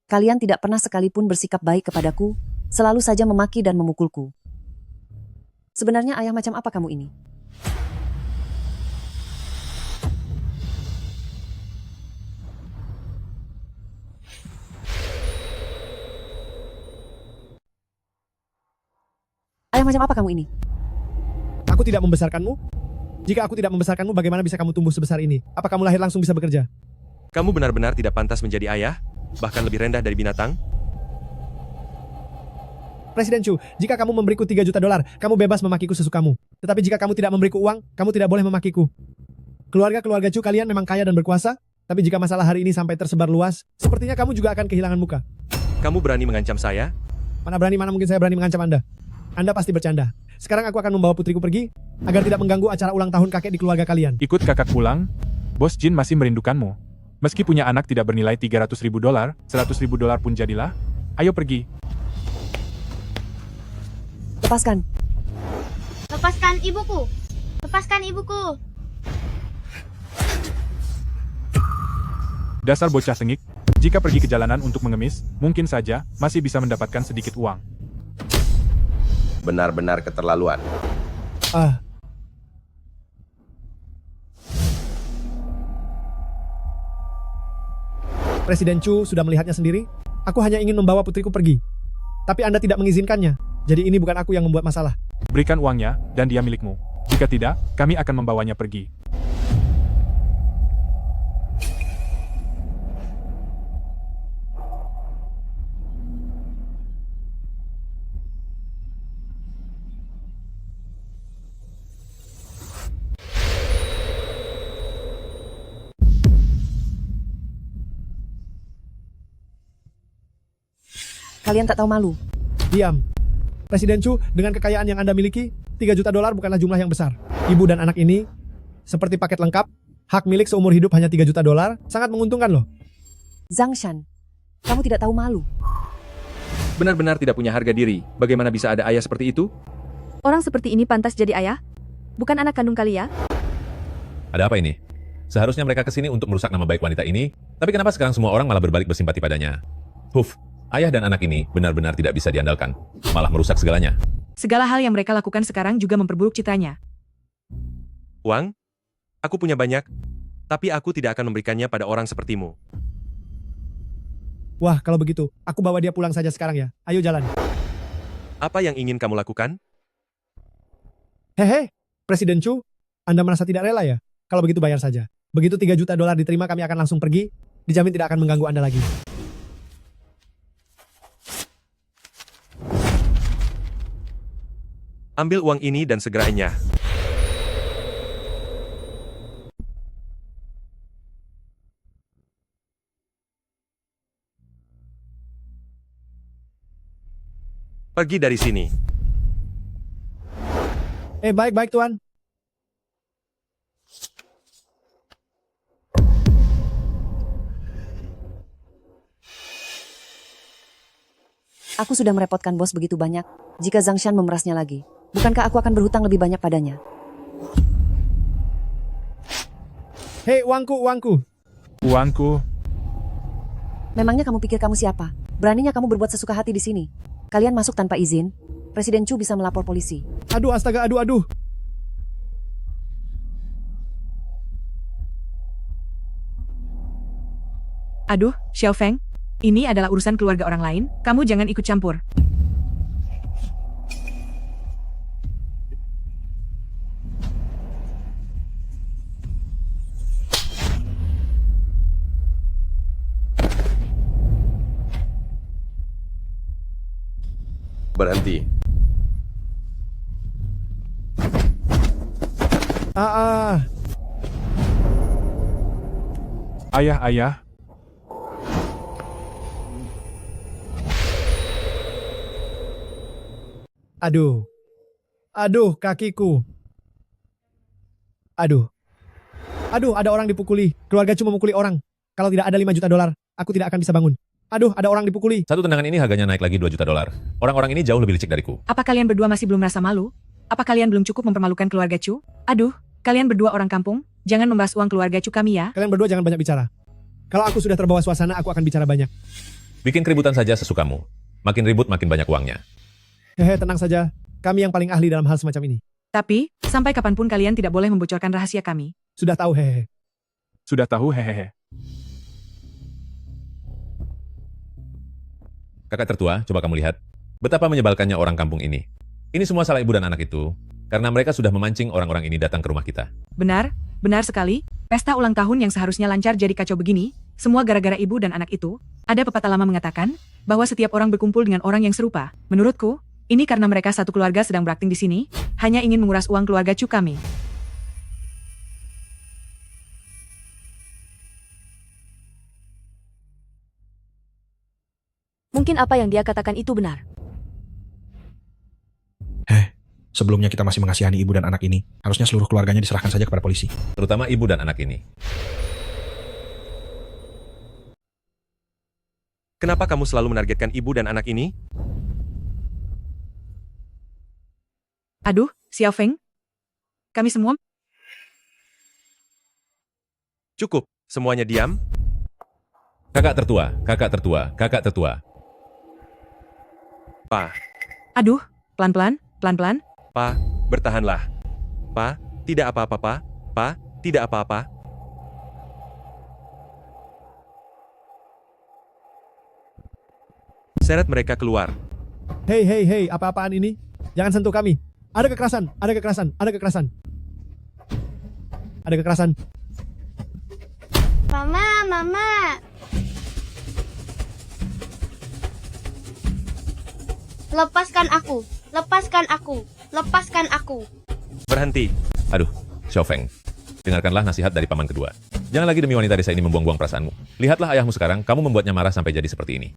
kalian tidak pernah sekalipun bersikap baik kepadaku, selalu saja memaki dan memukulku. Sebenarnya ayah macam apa kamu ini? Ayah macam apa kamu ini? Aku tidak membesarkanmu? Jika aku tidak membesarkanmu, bagaimana bisa kamu tumbuh sebesar ini? Apa kamu lahir langsung bisa bekerja? Kamu benar-benar tidak pantas menjadi ayah, bahkan lebih rendah dari binatang. Presiden Chu, jika kamu memberiku 3 juta dolar, kamu bebas memakiku sesukamu. Tetapi jika kamu tidak memberiku uang, kamu tidak boleh memakiku. Keluarga Chu kalian memang kaya dan berkuasa, tapi jika masalah hari ini sampai tersebar luas, sepertinya kamu juga akan kehilangan muka. Kamu berani mengancam saya? Mana mungkin saya berani mengancam Anda. Anda pasti bercanda. Sekarang aku akan membawa putriku pergi, agar tidak mengganggu acara ulang tahun kakek di keluarga kalian. Ikut kakak pulang, Bos Jin masih merindukanmu. Meski punya anak tidak bernilai 300 ribu dolar, 100 ribu dolar pun jadilah. Ayo pergi. Lepaskan. Lepaskan ibuku. Lepaskan ibuku. Dasar bocah tengik, jika pergi ke jalanan untuk mengemis, mungkin saja masih bisa mendapatkan sedikit uang. Benar-benar keterlaluan. Presiden Chu sudah melihatnya sendiri. Aku hanya ingin membawa putriku pergi. Tapi Anda tidak mengizinkannya. Jadi ini bukan aku yang membuat masalah. Berikan uangnya, dan dia milikmu. Jika tidak, kami akan membawanya pergi. Kalian tak tahu malu. Diam. Presiden Chu, dengan kekayaan yang Anda miliki, 3 juta dolar bukanlah jumlah yang besar. Ibu dan anak ini, seperti paket lengkap, hak milik seumur hidup hanya 3 juta dolar, sangat menguntungkan loh. Zhang Shan, kamu tidak tahu malu. Benar-benar tidak punya harga diri. Bagaimana bisa ada ayah seperti itu? Orang seperti ini pantas jadi ayah? Bukan anak kandung kali ya? Ada apa ini? Seharusnya mereka kesini untuk merusak nama baik wanita ini, tapi kenapa sekarang semua orang malah berbalik bersimpati padanya? Ayah dan anak ini benar-benar tidak bisa diandalkan, malah merusak segalanya. Segala hal yang mereka lakukan sekarang juga memperburuk citranya. Uang? Aku punya banyak, tapi aku tidak akan memberikannya pada orang sepertimu. Wah, kalau begitu, aku bawa dia pulang saja sekarang ya. Ayo jalan. Apa yang ingin kamu lakukan? Hehe, Presiden Chu, Anda merasa tidak rela ya? Kalau begitu bayar saja. Begitu 3 juta dolar diterima, kami akan langsung pergi. Dijamin tidak akan mengganggu Anda lagi. Ambil uang ini dan segera enyah. Pergi dari sini. Baik-baik Tuan. Aku sudah merepotkan bos begitu banyak. Jika Zhang Shan memerasnya lagi, bukankah aku akan berhutang lebih banyak padanya? Hei, uangku. Uangku. Memangnya kamu pikir kamu siapa? Beraninya kamu berbuat sesuka hati di sini. Kalian masuk tanpa izin. Presiden Chu bisa melapor polisi. Aduh, astaga, aduh. Aduh, Xiao Feng. Ini adalah urusan keluarga orang lain, kamu jangan ikut campur. Berhenti. Ayah. Aduh, kakiku. Aduh, ada orang dipukuli. Keluarga Chu memukuli orang. Kalau tidak ada 5 juta dolar, aku tidak akan bisa bangun. Aduh, ada orang dipukuli. Satu tendangan ini harganya naik lagi 2 juta dolar. Orang-orang ini jauh lebih licik dariku. Apa kalian berdua masih belum merasa malu? Apa kalian belum cukup mempermalukan keluarga Chu? Aduh, kalian berdua orang kampung, jangan membahas uang keluarga Chu kami ya. Kalian berdua jangan banyak bicara. Kalau aku sudah terbawa suasana, aku akan bicara banyak. Bikin keributan saja sesukamu. Makin ribut, makin banyak uangnya. Tenang saja. Kami yang paling ahli dalam hal semacam ini. Tapi, sampai kapanpun kalian tidak boleh membocorkan rahasia kami. Sudah tahu, hehehe. Sudah tahu, hehehe. Kakak tertua, coba kamu lihat. Betapa menyebalkannya orang kampung ini. Ini semua salah ibu dan anak itu. Karena mereka sudah memancing orang-orang ini datang ke rumah kita. Benar sekali. Pesta ulang tahun yang seharusnya lancar jadi kacau begini, semua gara-gara ibu dan anak itu. Ada pepatah lama mengatakan, bahwa setiap orang berkumpul dengan orang yang serupa. Menurutku, ini karena mereka satu keluarga sedang berakting di sini, hanya ingin menguras uang keluarga Chu kami. Mungkin apa yang dia katakan itu benar. Sebelumnya kita masih mengasihani ibu dan anak ini. Harusnya seluruh keluarganya diserahkan saja kepada polisi. Terutama ibu dan anak ini. Kenapa kamu selalu menargetkan ibu dan anak ini? Aduh, Xiao Feng. Kami semua... Cukup, semuanya diam. Kakak tertua. Pa. Aduh, pelan-pelan. Pa, bertahanlah. Pa, tidak apa-apa, Pa. Pa, tidak apa-apa. Seret mereka keluar. Hei, apa-apaan ini? Jangan sentuh kami. Ada kekerasan. Mama. Lepaskan aku. Berhenti. Aduh, Xiao Feng. Dengarkanlah nasihat dari paman kedua. Jangan lagi demi wanita desa ini membuang-buang perasaanmu. Lihatlah ayahmu sekarang, kamu membuatnya marah sampai jadi seperti ini.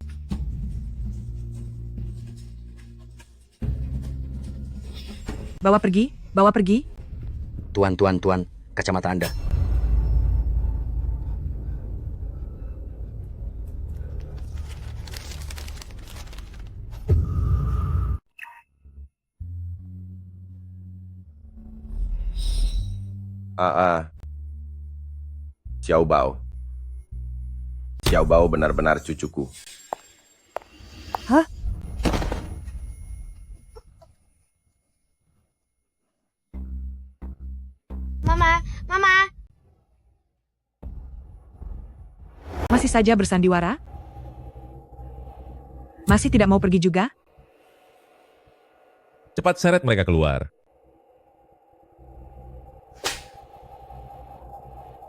Bawa pergi. Tuan, kacamata Anda. Xiao Bao. Xiao Bao benar-benar cucuku. Hah? Mama. Masih saja bersandiwara? Masih tidak mau pergi juga? Cepat seret mereka keluar.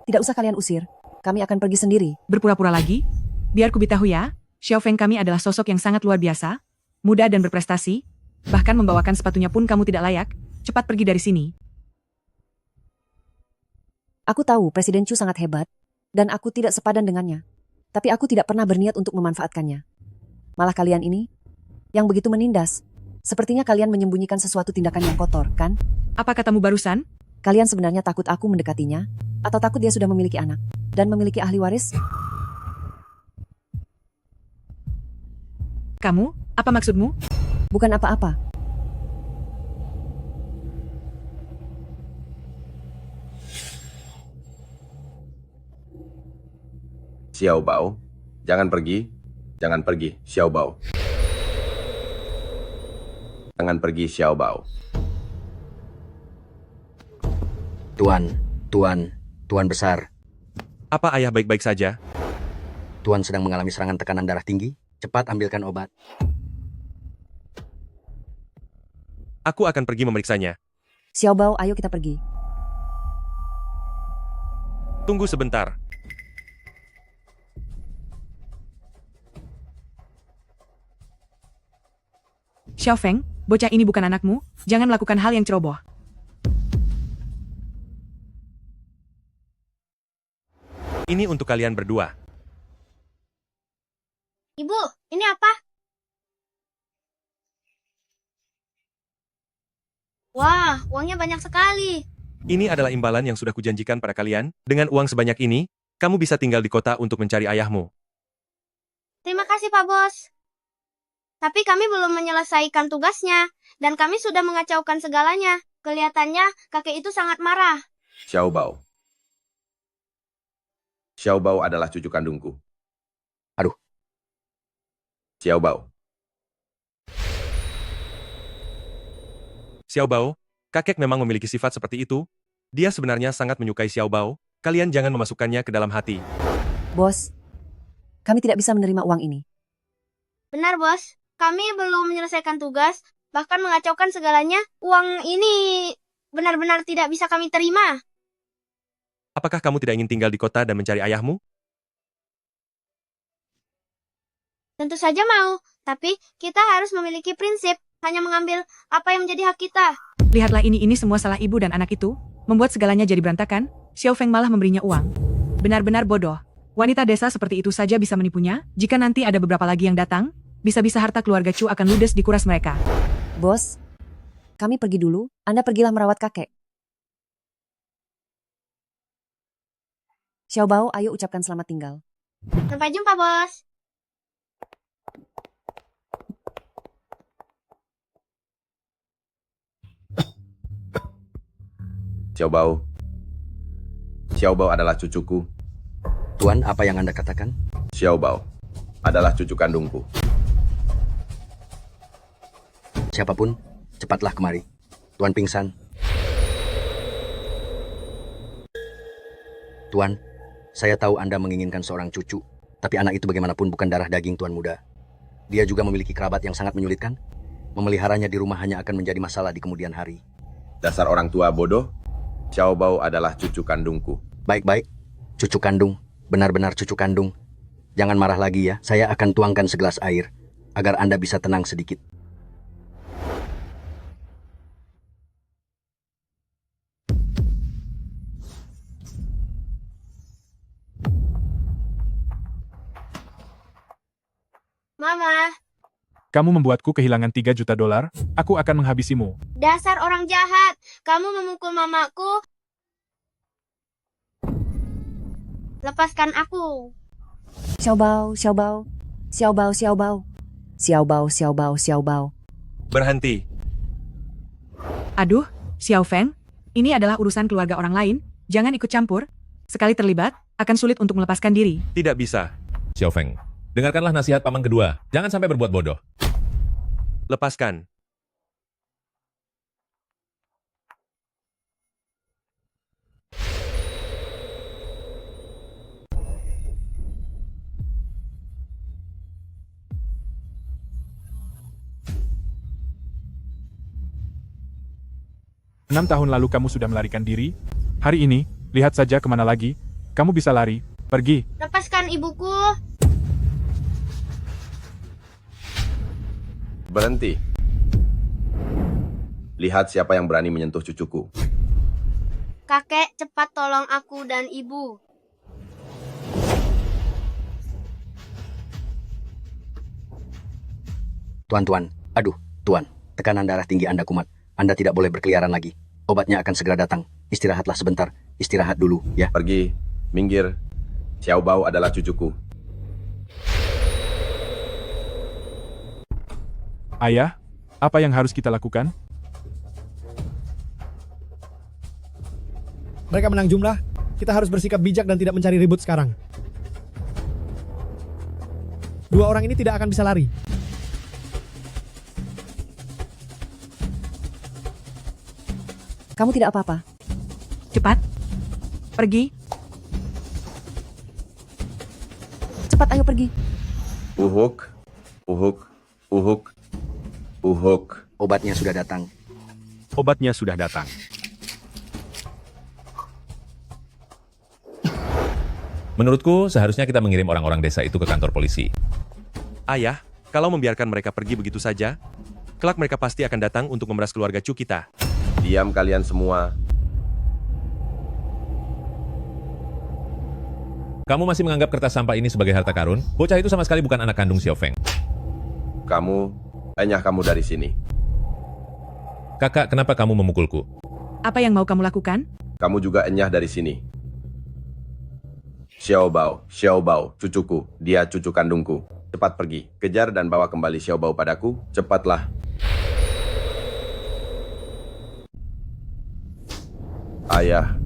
Tidak usah kalian usir. Kami akan pergi sendiri. Berpura-pura lagi? Biar ku beritahu ya, Xiao Feng kami adalah sosok yang sangat luar biasa, muda dan berprestasi, bahkan membawakan sepatunya pun kamu tidak layak. Cepat pergi dari sini. Aku tahu Presiden Chu sangat hebat, dan aku tidak sepadan dengannya. Tapi aku tidak pernah berniat untuk memanfaatkannya. Malah kalian ini, yang begitu menindas, Sepertinya kalian menyembunyikan sesuatu tindakan yang kotor, kan? Apa katamu barusan? Kalian sebenarnya takut aku mendekatinya? Atau takut dia sudah memiliki anak? Dan memiliki ahli waris? Kamu? Apa maksudmu? Bukan apa-apa. Xiao Bao, jangan pergi. Jangan pergi, Xiao Bao. Jangan pergi, Xiao Bao. Tuan besar. Apa ayah baik-baik saja? Tuan sedang mengalami serangan tekanan darah tinggi. Cepat ambilkan obat. Aku akan pergi memeriksanya. Xiao Bao, ayo kita pergi. Tunggu sebentar. Xiao Feng, bocah ini bukan anakmu, jangan melakukan hal yang ceroboh. Ini untuk kalian berdua. Ibu, ini apa? Wah, uangnya banyak sekali. Ini adalah imbalan yang sudah kujanjikan pada kalian. Dengan uang sebanyak ini, kamu bisa tinggal di kota untuk mencari ayahmu. Terima kasih, Pak Bos. Tapi kami belum menyelesaikan tugasnya, dan kami sudah mengacaukan segalanya. Kelihatannya kakek itu sangat marah. Xiao Bao. Xiao Bao adalah cucu kandungku. Aduh. Xiao Bao. Xiao Bao, kakek memang memiliki sifat seperti itu. Dia sebenarnya sangat menyukai Xiao Bao. Kalian jangan memasukkannya ke dalam hati. Bos, kami tidak bisa menerima uang ini. Benar, Bos. Kami belum menyelesaikan tugas, bahkan mengacaukan segalanya. Uang ini benar-benar tidak bisa kami terima. Apakah kamu tidak ingin tinggal di kota dan mencari ayahmu? Tentu saja mau, tapi kita harus memiliki prinsip. Hanya mengambil apa yang menjadi hak kita. Lihatlah ini semua salah ibu dan anak itu, membuat segalanya jadi berantakan. Xiao Feng malah memberinya uang. Benar-benar bodoh. Wanita desa seperti itu saja bisa menipunya. Jika nanti ada beberapa lagi yang datang, bisa-bisa harta keluarga Chu akan ludes dikuras mereka. Bos, kami pergi dulu. Anda pergilah merawat kakek. Xiao Bao, ayo ucapkan selamat tinggal. Sampai jumpa, Bos. Xiao Bao. Xiao Bao adalah cucuku. Tuan, apa yang Anda katakan? Xiao Bao adalah cucu kandungku. Siapapun, cepatlah kemari. Tuan pingsan. Tuan, saya tahu Anda menginginkan seorang cucu, tapi anak itu bagaimanapun bukan darah daging Tuan muda. Dia juga memiliki kerabat yang sangat menyulitkan. Memeliharanya di rumah hanya akan menjadi masalah di kemudian hari. Dasar orang tua bodoh. Xiao Bao adalah cucu kandungku. Baik-baik, cucu kandung. Benar-benar cucu kandung. Jangan marah lagi ya, saya akan tuangkan segelas air, agar Anda bisa tenang sedikit. Mama, Kamu membuatku kehilangan 3 juta dolar, aku akan menghabisimu. dasar orang jahat. Kamu memukul mamaku. Lepaskan aku. Xiao Bao, Xiao Bao. Xiao Bao, Xiao Bao. Xiao Bao, Xiao Bao, Xiao Bao. Berhenti. Aduh, Xiao Feng, ini adalah urusan keluarga orang lain, jangan ikut campur. Sekali terlibat, akan sulit untuk melepaskan diri. Tidak bisa. Xiao Feng, dengarkanlah nasihat paman kedua. Jangan sampai berbuat bodoh. Lepaskan. Enam tahun lalu kamu sudah melarikan diri. Hari ini, lihat saja kemana lagi. Kamu bisa lari, pergi. Lepaskan ibuku. Berhenti. Lihat siapa yang berani menyentuh cucuku. Kakek, cepat tolong aku dan ibu. Tuan, aduh, Tuan. Tekanan darah tinggi Anda kumat. Anda tidak boleh berkeliaran lagi. Obatnya akan segera datang. Istirahatlah sebentar. Istirahat dulu, ya. Pergi, minggir. Xiao Bao adalah cucuku. Ayah, apa yang harus kita lakukan? Mereka menang jumlah. Kita harus bersikap bijak dan tidak mencari ribut sekarang. Dua orang ini tidak akan bisa lari. Kamu tidak apa-apa. Cepat. Pergi. Cepat, ayo pergi. Uhuk, uhuk, uhuk, uhuk. Obatnya sudah datang. Obatnya sudah datang. Menurutku, seharusnya kita mengirim orang-orang desa itu ke kantor polisi. Ayah, kalau membiarkan mereka pergi begitu saja, kelak mereka pasti akan datang untuk memeras keluarga Chu kita. Diam kalian semua. Kamu masih menganggap kertas sampah ini sebagai harta karun? Bocah itu sama sekali bukan anak kandung Xiao Feng. Kamu, enyah kamu dari sini. Kakak, kenapa kamu memukulku? Apa yang mau kamu lakukan? Kamu juga enyah dari sini. Xiao Bao, cucuku. Dia cucu kandungku. Cepat pergi, kejar dan bawa kembali Xiao Bao padaku. Cepatlah. Ayah.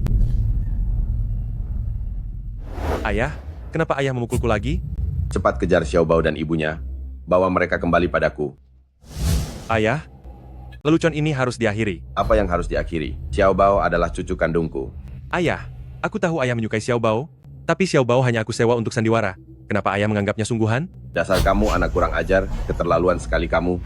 Ayah, kenapa ayah memukulku lagi? Cepat kejar Xiao Bao dan ibunya. Bawa mereka kembali padaku. Ayah, lelucon ini harus diakhiri. Apa yang harus diakhiri? Xiao Bao adalah cucu kandungku. Ayah, aku tahu ayah menyukai Xiao Bao, tapi Xiao Bao hanya aku sewa untuk sandiwara. Kenapa ayah menganggapnya sungguhan? Dasar kamu anak kurang ajar, keterlaluan sekali kamu.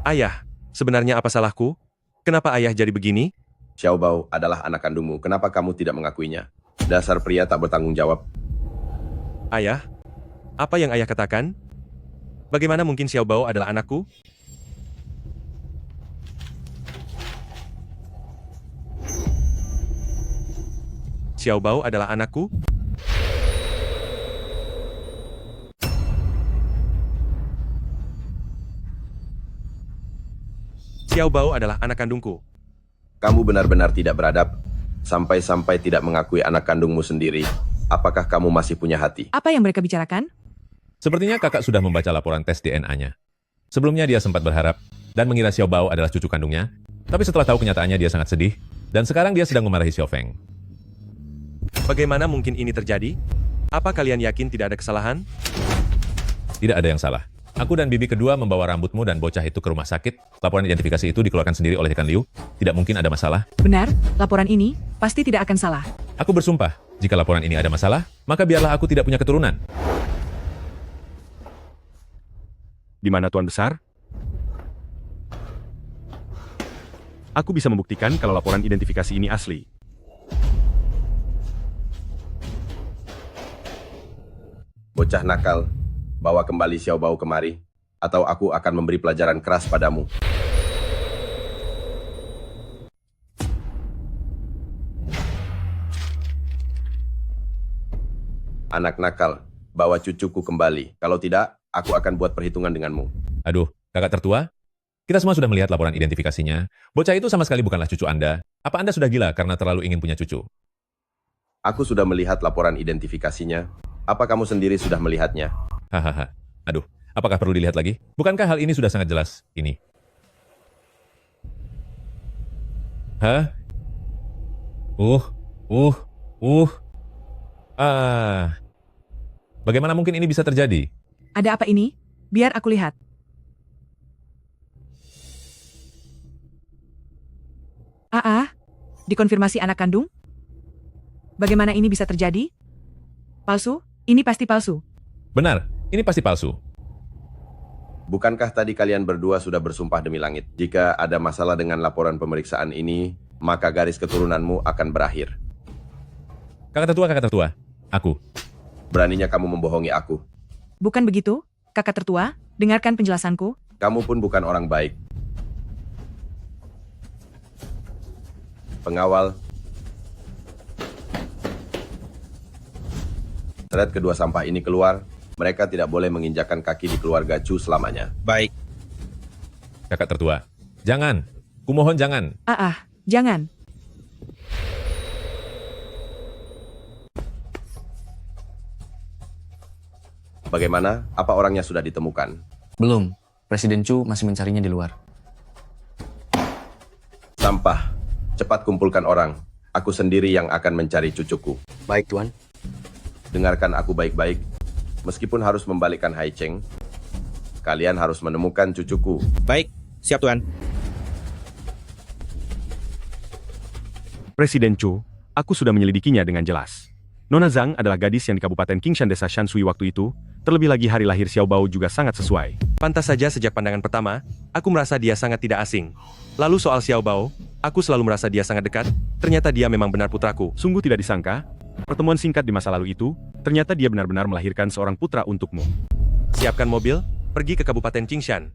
Ayah, sebenarnya apa salahku? Kenapa ayah jadi begini? Xiao Bao adalah anak kandungmu, kenapa kamu tidak mengakuinya? Dasar pria tak bertanggung jawab. Ayah, apa yang ayah katakan? Bagaimana mungkin Xiao Bao adalah anakku? Xiao Bao adalah anakku? Xiao Bao adalah anak kandungku. Kamu benar-benar tidak beradab, sampai-sampai tidak mengakui anak kandungmu sendiri. Apakah kamu masih punya hati? Apa yang mereka bicarakan? Sepertinya kakak sudah membaca laporan tes DNA-nya. Sebelumnya dia sempat berharap dan mengira Xiao Bao adalah cucu kandungnya, tapi setelah tahu kenyataannya dia sangat sedih, dan sekarang dia sedang memarahi Xiao Feng. Bagaimana mungkin ini terjadi? Apa kalian yakin tidak ada kesalahan? Tidak ada yang salah. Aku dan bibi kedua membawa rambutmu dan bocah itu ke rumah sakit. Laporan identifikasi itu dikeluarkan sendiri oleh Dekan Liu. Tidak mungkin ada masalah. Benar, laporan ini pasti tidak akan salah. Aku bersumpah, jika laporan ini ada masalah, maka biarlah aku tidak punya keturunan. Di mana Tuan Besar? Aku bisa membuktikan kalau laporan identifikasi ini asli. Bocah nakal, bawa kembali Xiao Bao kemari, atau aku akan memberi pelajaran keras padamu. Anak nakal, bawa cucuku kembali. Kalau tidak, aku akan buat perhitungan denganmu. Aduh, kakak tertua? Kita semua sudah melihat laporan identifikasinya. Bocah itu sama sekali bukanlah cucu Anda. Apa Anda sudah gila karena terlalu ingin punya cucu? Aku sudah melihat laporan identifikasinya. Apa kamu sendiri sudah melihatnya? Hahaha. Aduh, apakah perlu dilihat lagi? Bukankah hal ini sudah sangat jelas? Ini. Hah? Bagaimana mungkin ini bisa terjadi? Ada apa ini? Biar aku lihat. Dikonfirmasi anak kandung? Bagaimana ini bisa terjadi? Palsu? Ini pasti palsu. Benar, ini pasti palsu. Bukankah tadi kalian berdua sudah bersumpah demi langit? Jika ada masalah dengan laporan pemeriksaan ini, maka garis keturunanmu akan berakhir. Kakak tertua, aku. Beraninya kamu membohongi aku. Bukan begitu, kakak tertua, dengarkan penjelasanku. Kamu pun bukan orang baik. Pengawal. Seret kedua sampah ini keluar. Mereka tidak boleh menginjakkan kaki di keluarga Chu selamanya. Baik. Kakak tertua. Jangan. Kumohon jangan. Jangan. Bagaimana? Apa orangnya sudah ditemukan? Belum. Presiden Chu masih mencarinya di luar. Sampah. Cepat kumpulkan orang. Aku sendiri yang akan mencari cucuku. Baik, Tuan. Dengarkan aku baik-baik. Meskipun harus membalikkan Hai Cheng, kalian harus menemukan cucuku. Baik, siap Tuan. Presiden Chu, aku sudah menyelidikinya dengan jelas. Nona Zhang adalah gadis yang di Kabupaten Qingshan Desa Shanshui waktu itu, terlebih lagi hari lahir Xiao Bao juga sangat sesuai. Pantas saja sejak pandangan pertama, aku merasa dia sangat tidak asing. Lalu soal Xiao Bao, aku selalu merasa dia sangat dekat, ternyata dia memang benar putraku. Sungguh tidak disangka, pertemuan singkat di masa lalu itu, ternyata dia benar-benar melahirkan seorang putra untukmu. Siapkan mobil, pergi ke Kabupaten Qingshan.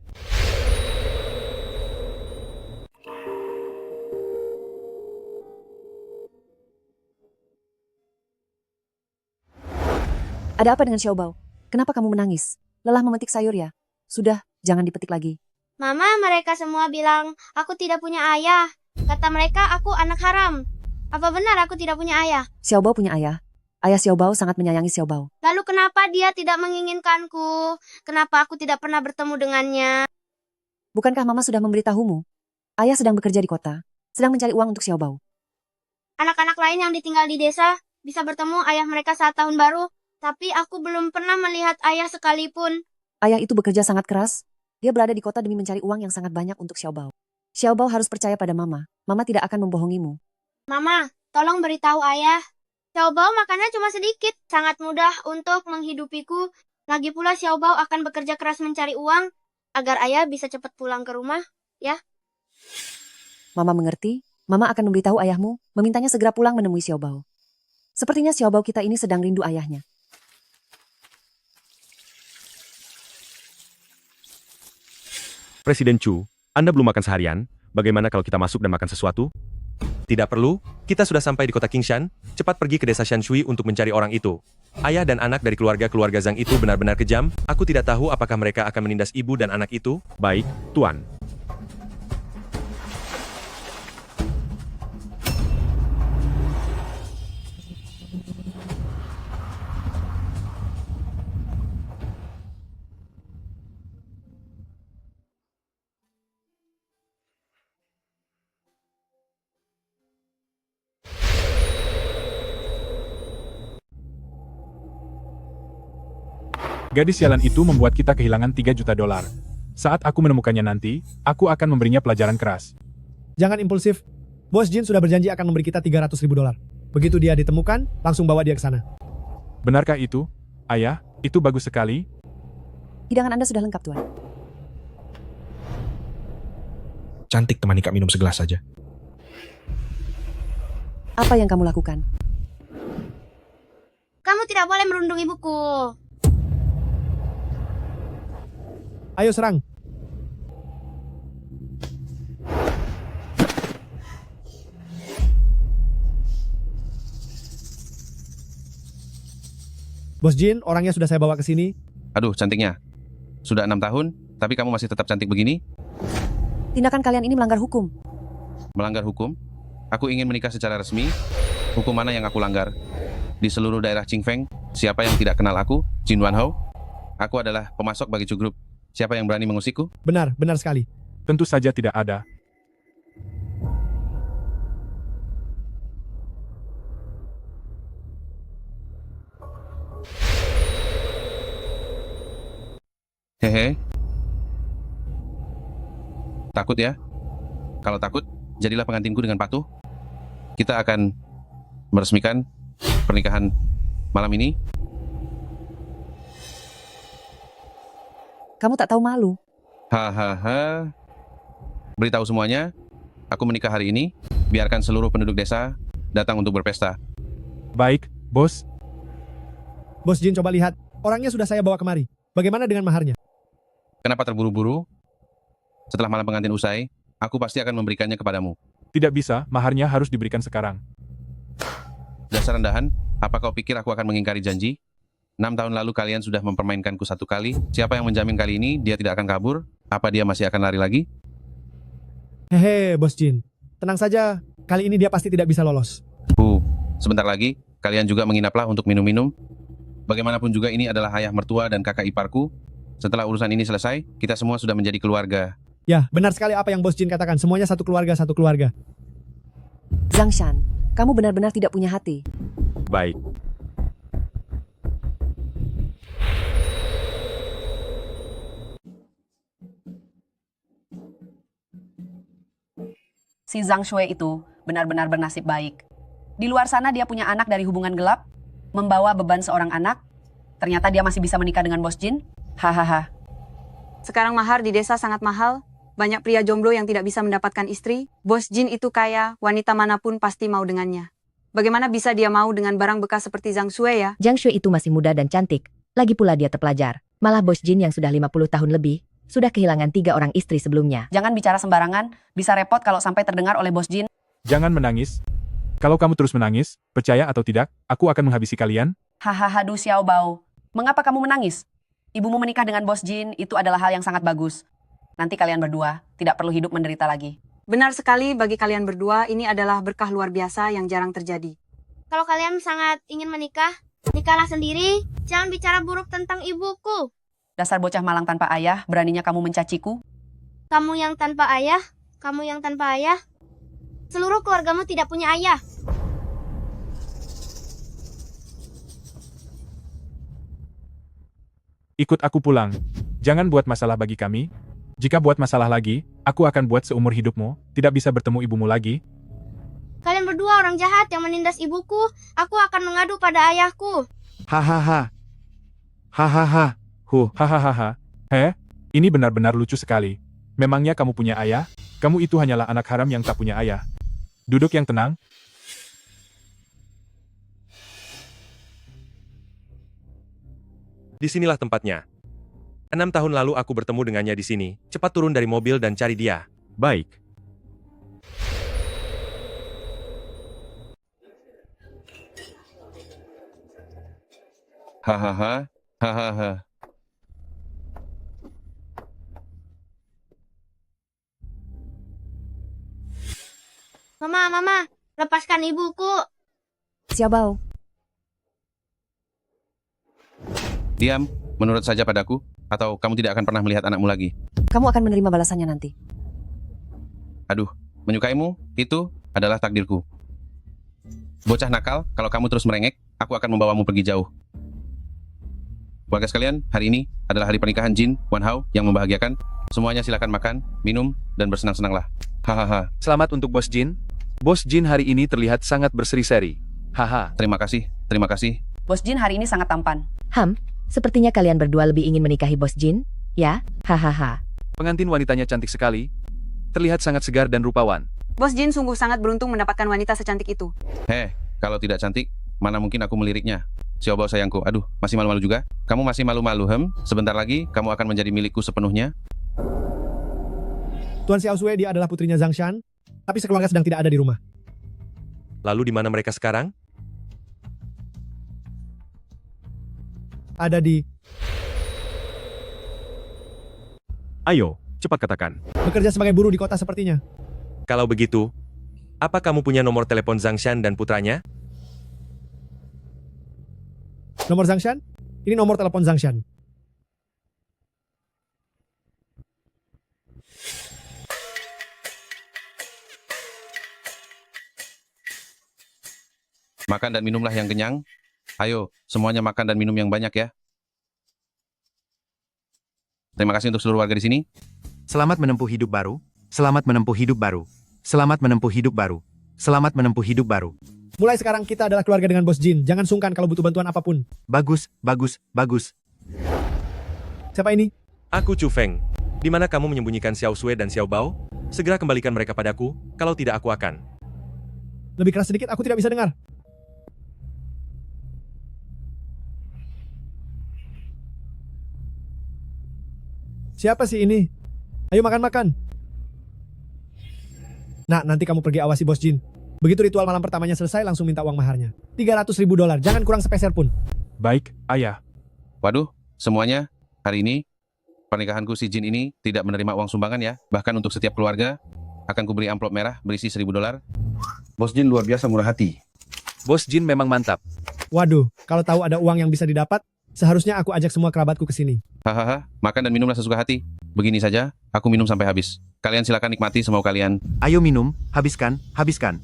Ada apa dengan Xiao Bao? Kenapa kamu menangis? Lelah memetik sayur ya? Sudah, jangan dipetik lagi. Mama, mereka semua bilang aku tidak punya ayah. Kata mereka aku anak haram. Apa benar aku tidak punya ayah? Xiao Bao punya ayah. Ayah Xiao Bao sangat menyayangi Xiao Bao. Lalu kenapa dia tidak menginginkanku? Kenapa aku tidak pernah bertemu dengannya? Bukankah Mama sudah memberitahumu? Ayah sedang bekerja di kota, sedang mencari uang untuk Xiao Bao. Anak-anak lain yang ditinggal di desa bisa bertemu ayah mereka saat tahun baru. Tapi aku belum pernah melihat ayah sekalipun. Ayah itu bekerja sangat keras. Dia berada di kota demi mencari uang yang sangat banyak untuk Xiao Bao. Xiao Bao harus percaya pada Mama. Mama tidak akan membohongimu. Mama, tolong beritahu ayah. Xiao Bao makannya cuma sedikit. Sangat mudah untuk menghidupiku. Lagi pula Xiao Bao akan bekerja keras mencari uang. Agar ayah bisa cepat pulang ke rumah, ya. Mama mengerti. Mama akan memberitahu ayahmu, memintanya segera pulang menemui Xiao Bao. Sepertinya Xiao Bao kita ini sedang rindu ayahnya. Presiden Chu, Anda belum makan seharian, bagaimana kalau kita masuk dan makan sesuatu? Tidak perlu, kita sudah sampai di kota Qingshan, cepat pergi ke desa Shanshui untuk mencari orang itu. Ayah dan anak dari keluarga Zhang itu benar-benar kejam, aku tidak tahu apakah mereka akan menindas ibu dan anak itu. Baik, Tuan. Gadis sialan itu membuat kita kehilangan 3 juta dolar. Saat aku menemukannya nanti, aku akan memberinya pelajaran keras. Jangan impulsif. Bos Jin sudah berjanji akan memberi kita 300.000 dolar. Begitu dia ditemukan, langsung bawa dia ke sana. Benarkah itu? Ayah, itu bagus sekali. Hidangan Anda sudah lengkap, Tuan. Cantik temani Kak minum segelas saja. Apa yang kamu lakukan? Kamu tidak boleh merundung ibuku. Ayo serang. Bos Jin, orangnya sudah saya bawa ke sini. Aduh, cantiknya. Sudah 6 tahun, tapi kamu masih tetap cantik begini? Tindakan kalian ini melanggar hukum. Melanggar hukum? Aku ingin menikah secara resmi. Hukum mana yang aku langgar? Di seluruh daerah Qingfeng, siapa yang tidak kenal aku? Jin Wanhao? Aku adalah pemasok bagi Chu Group. Siapa yang berani mengusikku? Benar, benar sekali. Tentu saja tidak ada. Hehe. Takut ya? Kalau takut, jadilah pengantinku dengan patuh. Kita akan meresmikan pernikahan malam ini. Kamu tak tahu malu. Hahaha. Beritahu semuanya, aku menikah hari ini. Biarkan seluruh penduduk desa datang untuk berpesta. Baik, bos. Bos Jin, coba lihat. Orangnya sudah saya bawa kemari. Bagaimana dengan maharnya? Kenapa terburu-buru? Setelah malam pengantin usai, aku pasti akan memberikannya kepadamu. Tidak bisa, maharnya harus diberikan sekarang. Dasar rendahan, apa kau pikir aku akan mengingkari janji? 6 tahun lalu kalian sudah mempermainkanku 1 kali. Siapa yang menjamin kali ini dia tidak akan kabur? Apa dia masih akan lari lagi? Hehe, Bos Jin. Tenang saja, kali ini dia pasti tidak bisa lolos. Sebentar lagi, kalian juga menginaplah untuk minum-minum. Bagaimanapun juga ini adalah ayah mertua dan kakak iparku. Setelah urusan ini selesai, kita semua sudah menjadi keluarga. Ya, benar sekali apa yang Bos Jin katakan. Semuanya satu keluarga, satu keluarga. Zhang Shan, kamu benar-benar tidak punya hati. Baik. Si Zhang Shui itu benar-benar bernasib baik. Di luar sana dia punya anak dari hubungan gelap, membawa beban seorang anak. Ternyata dia masih bisa menikah dengan Bos Jin. Hahaha. Sekarang mahar di desa sangat mahal. Banyak pria jomblo yang tidak bisa mendapatkan istri. Bos Jin itu kaya, wanita manapun pasti mau dengannya. Bagaimana bisa dia mau dengan barang bekas seperti Zhang Shui ya? Zhang Shui itu masih muda dan cantik. Lagi pula dia terpelajar. Malah Bos Jin yang sudah 50 tahun lebih, sudah kehilangan 3 orang istri sebelumnya. Jangan bicara sembarangan, bisa repot kalau sampai terdengar oleh Bos Jin. Jangan menangis. Kalau kamu terus menangis, percaya atau tidak, aku akan menghabisi kalian. Hahaha, Du Xiao Bao. Mengapa kamu menangis? Ibumu menikah dengan Bos Jin, itu adalah hal yang sangat bagus. Nanti kalian berdua tidak perlu hidup menderita lagi. Benar sekali, bagi kalian berdua ini adalah berkah luar biasa yang jarang terjadi. Kalau kalian sangat ingin menikah, nikahlah sendiri. Jangan bicara buruk tentang ibuku. Dasar bocah malang tanpa ayah, beraninya kamu mencaciku. Kamu yang tanpa ayah, kamu yang tanpa ayah. Seluruh keluargamu tidak punya ayah. Ikut aku pulang. Jangan buat masalah bagi kami. Jika buat masalah lagi, aku akan buat seumur hidupmu, tidak bisa bertemu ibumu lagi. Kalian berdua orang jahat yang menindas ibuku. Aku akan mengadu pada ayahku. Hahaha. Hahaha. Hahaha. Ini benar-benar lucu sekali. Memangnya kamu punya ayah? Kamu itu hanyalah anak haram yang tak punya ayah. Duduk yang tenang. Disinilah tempatnya. 6 tahun lalu aku bertemu dengannya di sini. Cepat turun dari mobil dan cari dia. Baik. Hahaha. Hahaha. Mama, lepaskan ibuku. Xiaobao, Diam, menurut saja padaku, atau kamu tidak akan pernah melihat anakmu lagi. kamu akan menerima balasannya nanti. Aduh, menyukaimu, itu adalah takdirku. Bocah nakal, kalau kamu terus merengek, aku akan membawamu pergi jauh. Warga sekalian, hari ini adalah hari pernikahan Jin Wan Hao yang membahagiakan. Semuanya silakan makan, minum, dan bersenang-senanglah. Hahaha. Selamat untuk Bos Jin. Bos Jin hari ini terlihat sangat berseri-seri. Haha. Terima kasih, terima kasih. Bos Jin hari ini sangat tampan. Sepertinya kalian berdua lebih ingin menikahi Bos Jin, ya? Hahaha. Pengantin wanitanya cantik sekali. Terlihat sangat segar dan rupawan. Bos Jin sungguh sangat beruntung mendapatkan wanita secantik itu. Kalau tidak cantik, mana mungkin aku meliriknya. Xiaobao sayangku, aduh, masih malu-malu juga? Kamu masih malu-malu, Sebentar lagi, kamu akan menjadi milikku sepenuhnya. Tuan Xiao Shui dia adalah putrinya Zhang Shan, tapi sekeluarga sedang tidak ada di rumah. Lalu di mana mereka sekarang? Ada di... Ayo, cepat katakan. bekerja sebagai buruh di kota sepertinya. Kalau begitu, apa kamu punya nomor telepon Zhang Shan dan putranya? Nomor Zhang Shan? Ini nomor telepon Zhang Shan. Makan dan minumlah yang kenyang. Ayo, semuanya makan dan minum yang banyak ya. Terima kasih untuk seluruh warga di sini. Selamat menempuh hidup baru. Selamat menempuh hidup baru. Selamat menempuh hidup baru. Selamat menempuh hidup baru. Mulai sekarang kita adalah keluarga dengan Bos Jin. Jangan sungkan kalau butuh bantuan apapun. Bagus, bagus, bagus. Siapa ini? Aku Chu Feng. Di mana kamu menyembunyikan Xiao Shui dan Xiao Bao? Segera kembalikan mereka padaku, kalau tidak aku akan. Lebih keras sedikit, aku tidak bisa dengar. Siapa sih ini? Ayo makan-makan. Nah, nanti kamu pergi awasi Bos Jin. Begitu ritual malam pertamanya selesai, langsung minta uang maharnya. $300.000, jangan kurang sepeser pun. Baik, ayah. Waduh, semuanya, hari ini, pernikahanku si Jin ini tidak menerima uang sumbangan ya. Bahkan untuk setiap keluarga, akan kuberi amplop merah berisi $1.000. Bos Jin luar biasa murah hati. Bos Jin memang mantap. Waduh, kalau tahu ada uang yang bisa didapat, seharusnya aku ajak semua kerabatku ke sini. Hahaha, makan dan minumlah sesuka hati. Begini saja, aku minum sampai habis. Kalian silakan nikmati semau kalian. Ayo minum, habiskan, habiskan.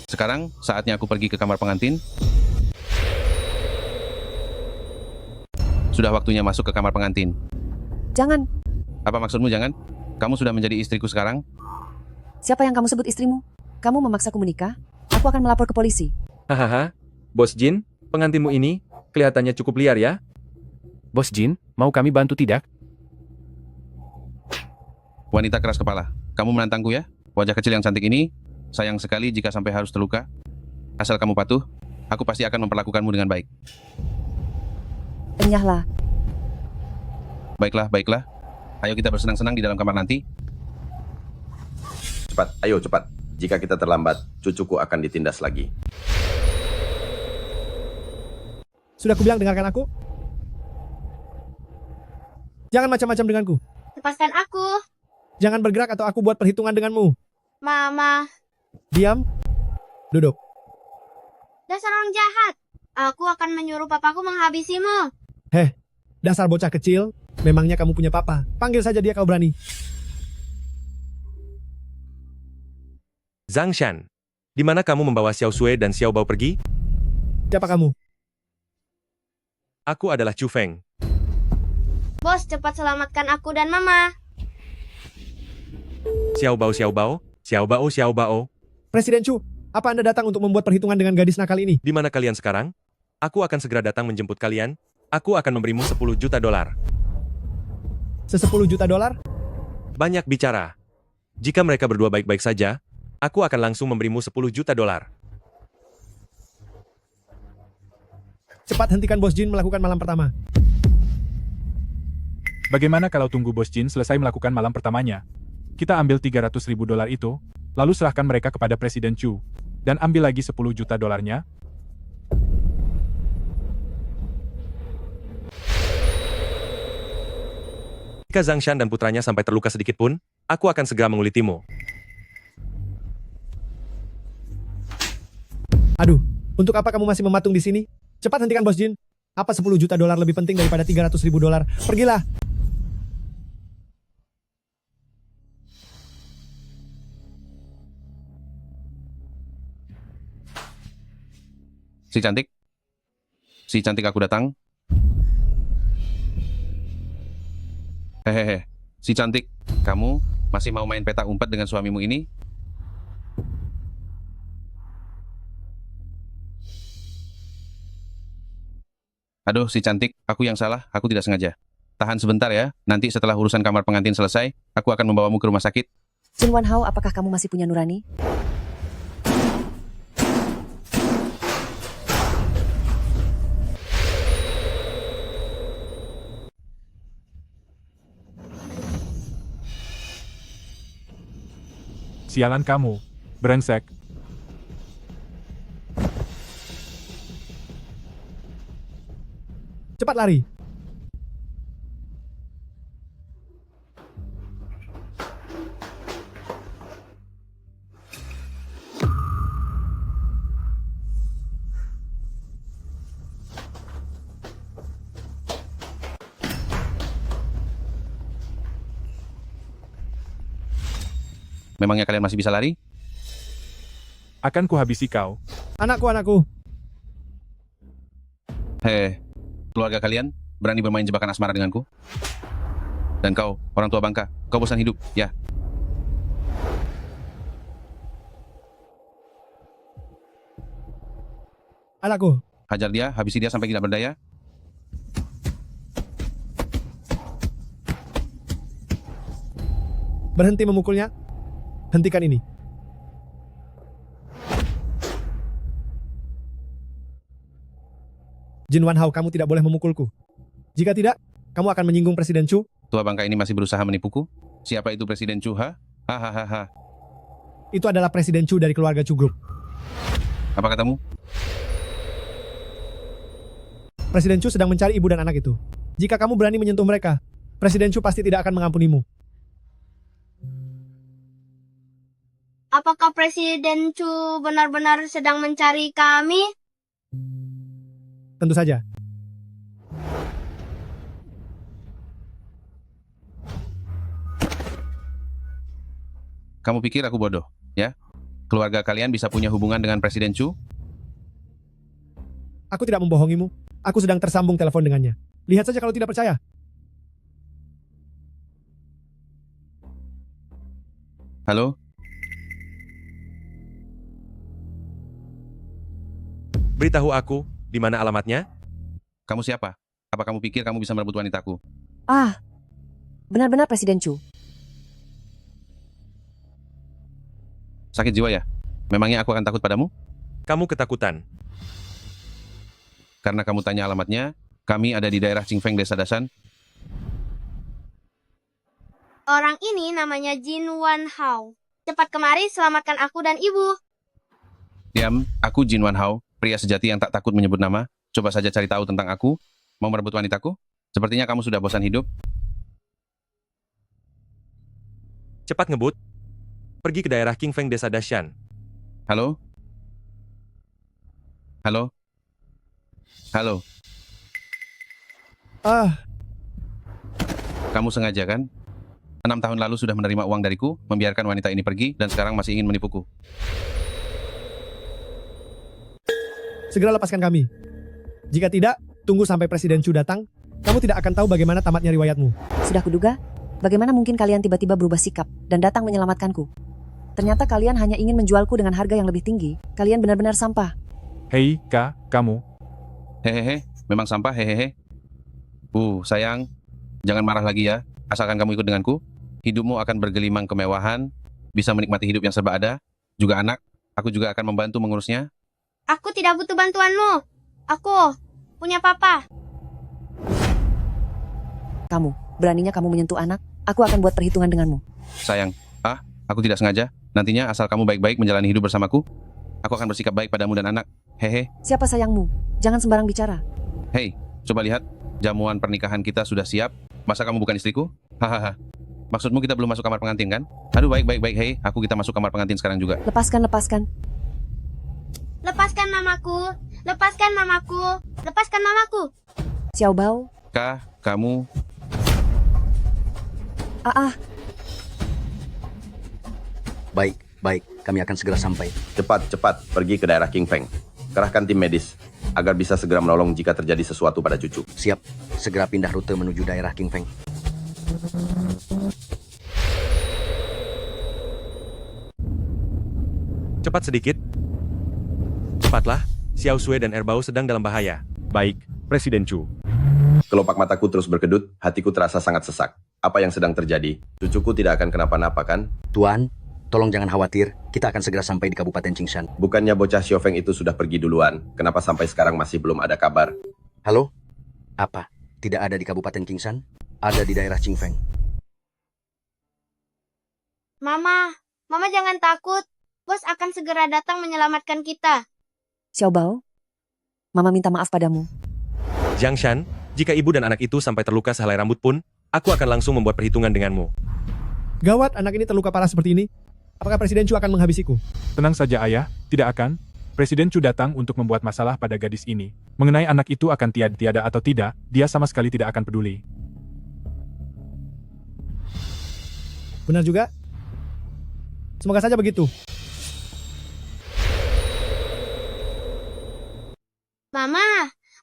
Sekarang, saatnya aku pergi ke kamar pengantin. Sudah waktunya masuk ke kamar pengantin. Jangan. Apa maksudmu jangan? Kamu sudah menjadi istriku sekarang? Siapa yang kamu sebut istrimu? Kamu memaksaku menikah? Aku akan melapor ke polisi. Hahaha, Bos Jin, pengantinmu ini kelihatannya cukup liar ya. Bos Jin, mau kami bantu tidak? Wanita keras kepala, kamu menantangku ya? Wajah kecil yang cantik ini, sayang sekali jika sampai harus terluka. Asal kamu patuh, aku pasti akan memperlakukanmu dengan baik. Enyahlah. Baiklah, baiklah. Ayo kita bersenang-senang di dalam kamar nanti. Cepat, ayo cepat. Jika kita terlambat, cucuku akan ditindas lagi. Sudah kubilang dengarkan aku. Jangan macam-macam denganku. Lepaskan aku. Jangan bergerak atau aku buat perhitungan denganmu. Mama. Diam. Duduk. Dasar orang jahat. Aku akan menyuruh papaku menghabisimu. Heh, dasar bocah kecil. Memangnya kamu punya papa? Panggil saja dia kalau berani. Zhang Shan, di mana kamu membawa Xiao Sui dan Xiao Bao pergi? Siapa kamu? Aku adalah Chu Feng. Bos, cepat selamatkan aku dan mama. Xiao Bao, Xiao Bao, Xiao Bao, Xiao Bao. Presiden Chu, apa Anda datang untuk membuat perhitungan dengan gadis nakal ini? Di mana kalian sekarang? Aku akan segera datang menjemput kalian. Aku akan memberimu $10 juta. $10 juta? Banyak bicara. Jika mereka berdua baik-baik saja, aku akan langsung memberimu $10 juta. Cepat hentikan Bos Jin melakukan malam pertama. Bagaimana kalau tunggu Bos Jin selesai melakukan malam pertamanya? Kita ambil $300.000 itu, lalu serahkan mereka kepada Presiden Chu, dan ambil lagi $10 juta. Jika Zhang Shan dan putranya sampai terluka sedikit pun, aku akan segera mengulitimu. Aduh, untuk apa kamu masih mematung di sini? Cepat hentikan Bos Jin. Apa $10 juta lebih penting daripada $300.000? Pergilah. Si cantik aku datang. Hehehe, si cantik, kamu masih mau main petak umpet dengan suamimu ini? Aduh, si cantik, aku yang salah, aku tidak sengaja. Tahan sebentar ya, nanti setelah urusan kamar pengantin selesai, aku akan membawamu ke rumah sakit. Jin Wan Hao, apakah kamu masih punya nurani? Sialan kamu, brengsek. Cepat lari. Memangnya kalian masih bisa lari? Akan kuhabisi kau. Anakku. Hei, keluarga kalian berani bermain jebakan asmara denganku? Dan kau, orang tua bangka, kau bosan hidup, ya? Anakku. Hajar dia, habisi dia sampai tidak berdaya. Berhenti memukulnya. Hentikan ini. Jin Wan Hao, kamu tidak boleh memukulku. Jika tidak, kamu akan menyinggung Presiden Chu. Tua bangka ini masih berusaha menipuku? Siapa itu Presiden Chu, ha? Hahaha. Itu adalah Presiden Chu dari keluarga Chu Group. Apa katamu? Presiden Chu sedang mencari ibu dan anak itu. Jika kamu berani menyentuh mereka, Presiden Chu pasti tidak akan mengampunimu. Apakah Presiden Chu benar-benar sedang mencari kami? Tentu saja. Kamu pikir aku bodoh, ya? Keluarga kalian bisa punya hubungan dengan Presiden Chu? Aku tidak membohongimu. Aku sedang tersambung telepon dengannya. Lihat saja kalau tidak percaya. Halo? Beritahu aku, di mana alamatnya? Kamu siapa? Apa kamu pikir kamu bisa merebut wanitaku? Ah, benar-benar Presiden Chu. Sakit jiwa ya? Memangnya aku akan takut padamu? Kamu ketakutan. Karena kamu tanya alamatnya, kami ada di daerah Qingfeng Desa Dasan. Orang ini namanya Jin Wan Hao. Cepat kemari selamatkan aku dan ibu. Diam, aku Jin Wan Hao, pria sejati yang tak takut menyebut nama. Coba saja cari tahu tentang aku. Mau merebut wanitaku? Sepertinya kamu sudah bosan hidup. Cepat ngebut. Pergi ke daerah Qingfeng Desa Dashan. Halo? Halo? Halo? Kamu sengaja kan? 6 tahun lalu sudah menerima uang dariku, membiarkan wanita ini pergi, dan sekarang masih ingin menipuku. Segera lepaskan kami. Jika tidak, tunggu sampai Presiden Chu datang. Kamu tidak akan tahu bagaimana tamatnya riwayatmu. Sudah kuduga, bagaimana mungkin kalian tiba-tiba berubah sikap dan datang menyelamatkanku? Ternyata kalian hanya ingin menjualku dengan harga yang lebih tinggi. Kalian benar-benar sampah. Hei, Kak, kamu. Hehehe, memang sampah, hehehe. Sayang, jangan marah lagi ya. Asalkan kamu ikut denganku, hidupmu akan bergelimang kemewahan, bisa menikmati hidup yang serba ada, juga anak. Aku juga akan membantu mengurusnya. Aku tidak butuh bantuanmu. Aku punya papa. Kamu, beraninya kamu menyentuh anak, aku akan buat perhitungan denganmu. Sayang, aku tidak sengaja. Nantinya asal kamu baik-baik menjalani hidup bersamaku, aku akan bersikap baik padamu dan anak. Hehe. Siapa sayangmu? Jangan sembarang bicara. Hei, coba lihat. Jamuan pernikahan kita sudah siap. Masa kamu bukan istriku? Hahaha. Maksudmu kita belum masuk kamar pengantin kan? Aduh, baik. Hei, kita masuk kamar pengantin sekarang juga. Lepaskan. Lepaskan mamaku. Lepaskan mamaku. Lepaskan mamaku. Xiao Bao. Kah, kamu... Baik, kami akan segera sampai. Cepat, pergi ke daerah Qingfeng. Kerahkan tim medis, agar bisa segera menolong jika terjadi sesuatu pada cucu. Siap, segera pindah rute menuju daerah Qingfeng. Cepat sedikit. Cepatlah, Xiao Sui dan Erbao sedang dalam bahaya. Baik, Presiden Chu. Kelopak mataku terus berkedut, hatiku terasa sangat sesak. Apa yang sedang terjadi? Cucuku tidak akan kenapa-napa kan? Tuan, tolong jangan khawatir, kita akan segera sampai di Kabupaten Qingshan. Bukannya bocah Xiaofeng itu sudah pergi duluan? Kenapa sampai sekarang masih belum ada kabar? Halo? Apa? Tidak ada di Kabupaten Qingshan? Ada di daerah Qingfeng. Mama jangan takut. Bos akan segera datang menyelamatkan kita. Xiao Bao, Mama minta maaf padamu. Jiang Shan, jika ibu dan anak itu sampai terluka sehelai rambut pun, aku akan langsung membuat perhitungan denganmu. Gawat, anak ini terluka parah seperti ini. Apakah Presiden Chu akan menghabisiku? Tenang saja ayah, tidak akan. Presiden Chu datang untuk membuat masalah pada gadis ini. Mengenai anak itu akan tiada atau tidak, dia sama sekali tidak akan peduli. Benar juga. Semoga saja begitu. Mama,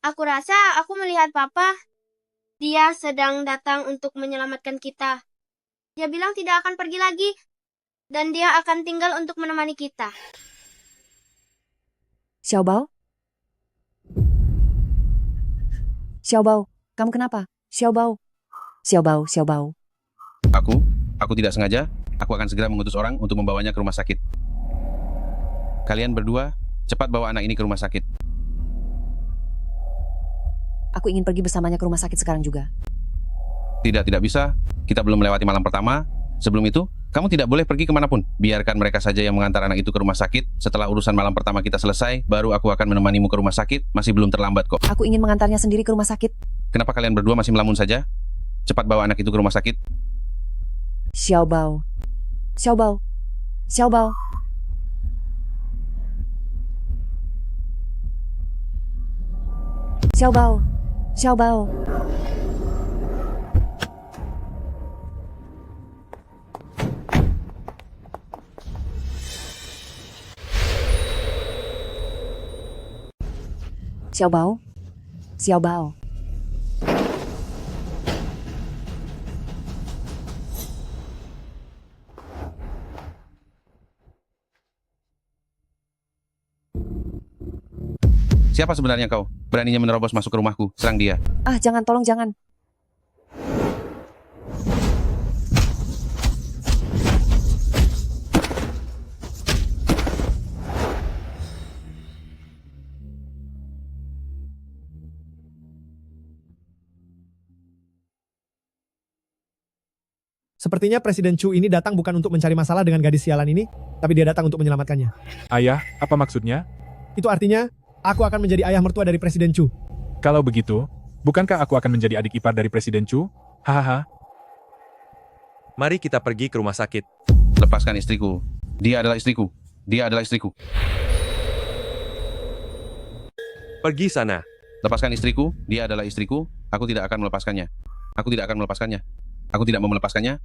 aku rasa aku melihat papa. Dia sedang datang untuk menyelamatkan kita. Dia bilang tidak akan pergi lagi. Dan dia akan tinggal untuk menemani kita. Xiao Bao? Xiao Bao, kamu kenapa? Xiao Bao. Xiao Bao. Aku tidak sengaja. Aku akan segera mengutus orang untuk membawanya ke rumah sakit. Kalian berdua, cepat bawa anak ini ke rumah sakit. Aku ingin pergi bersamanya ke rumah sakit sekarang juga. Tidak bisa. Kita belum melewati malam pertama. Sebelum itu, kamu tidak boleh pergi kemanapun. Biarkan mereka saja yang mengantar anak itu ke rumah sakit. Setelah urusan malam pertama kita selesai, baru aku akan menemanimu ke rumah sakit. Masih belum terlambat kok. Aku ingin mengantarnya sendiri ke rumah sakit. Kenapa kalian berdua masih melamun saja? Cepat bawa anak itu ke rumah sakit. Xiao Bao. Xiaobao. Xiaobao. Xiaobao. Xiaobao. Siapa sebenarnya kau? Beraninya menerobos masuk ke rumahku. Serang dia. Ah, jangan, tolong jangan. Sepertinya Presiden Chu ini datang bukan untuk mencari masalah dengan gadis sialan ini, tapi dia datang untuk menyelamatkannya. Ayah, apa maksudnya? Itu artinya, aku akan menjadi ayah mertua dari Presiden Chu. Kalau begitu, bukankah aku akan menjadi adik ipar dari Presiden Chu? Hahaha. Mari kita pergi ke rumah sakit. Lepaskan istriku. Dia adalah istriku. Dia adalah istriku. Pergi sana. Lepaskan istriku. Dia adalah istriku. Aku tidak akan melepaskannya. Aku tidak akan melepaskannya. Aku tidak mau melepaskannya.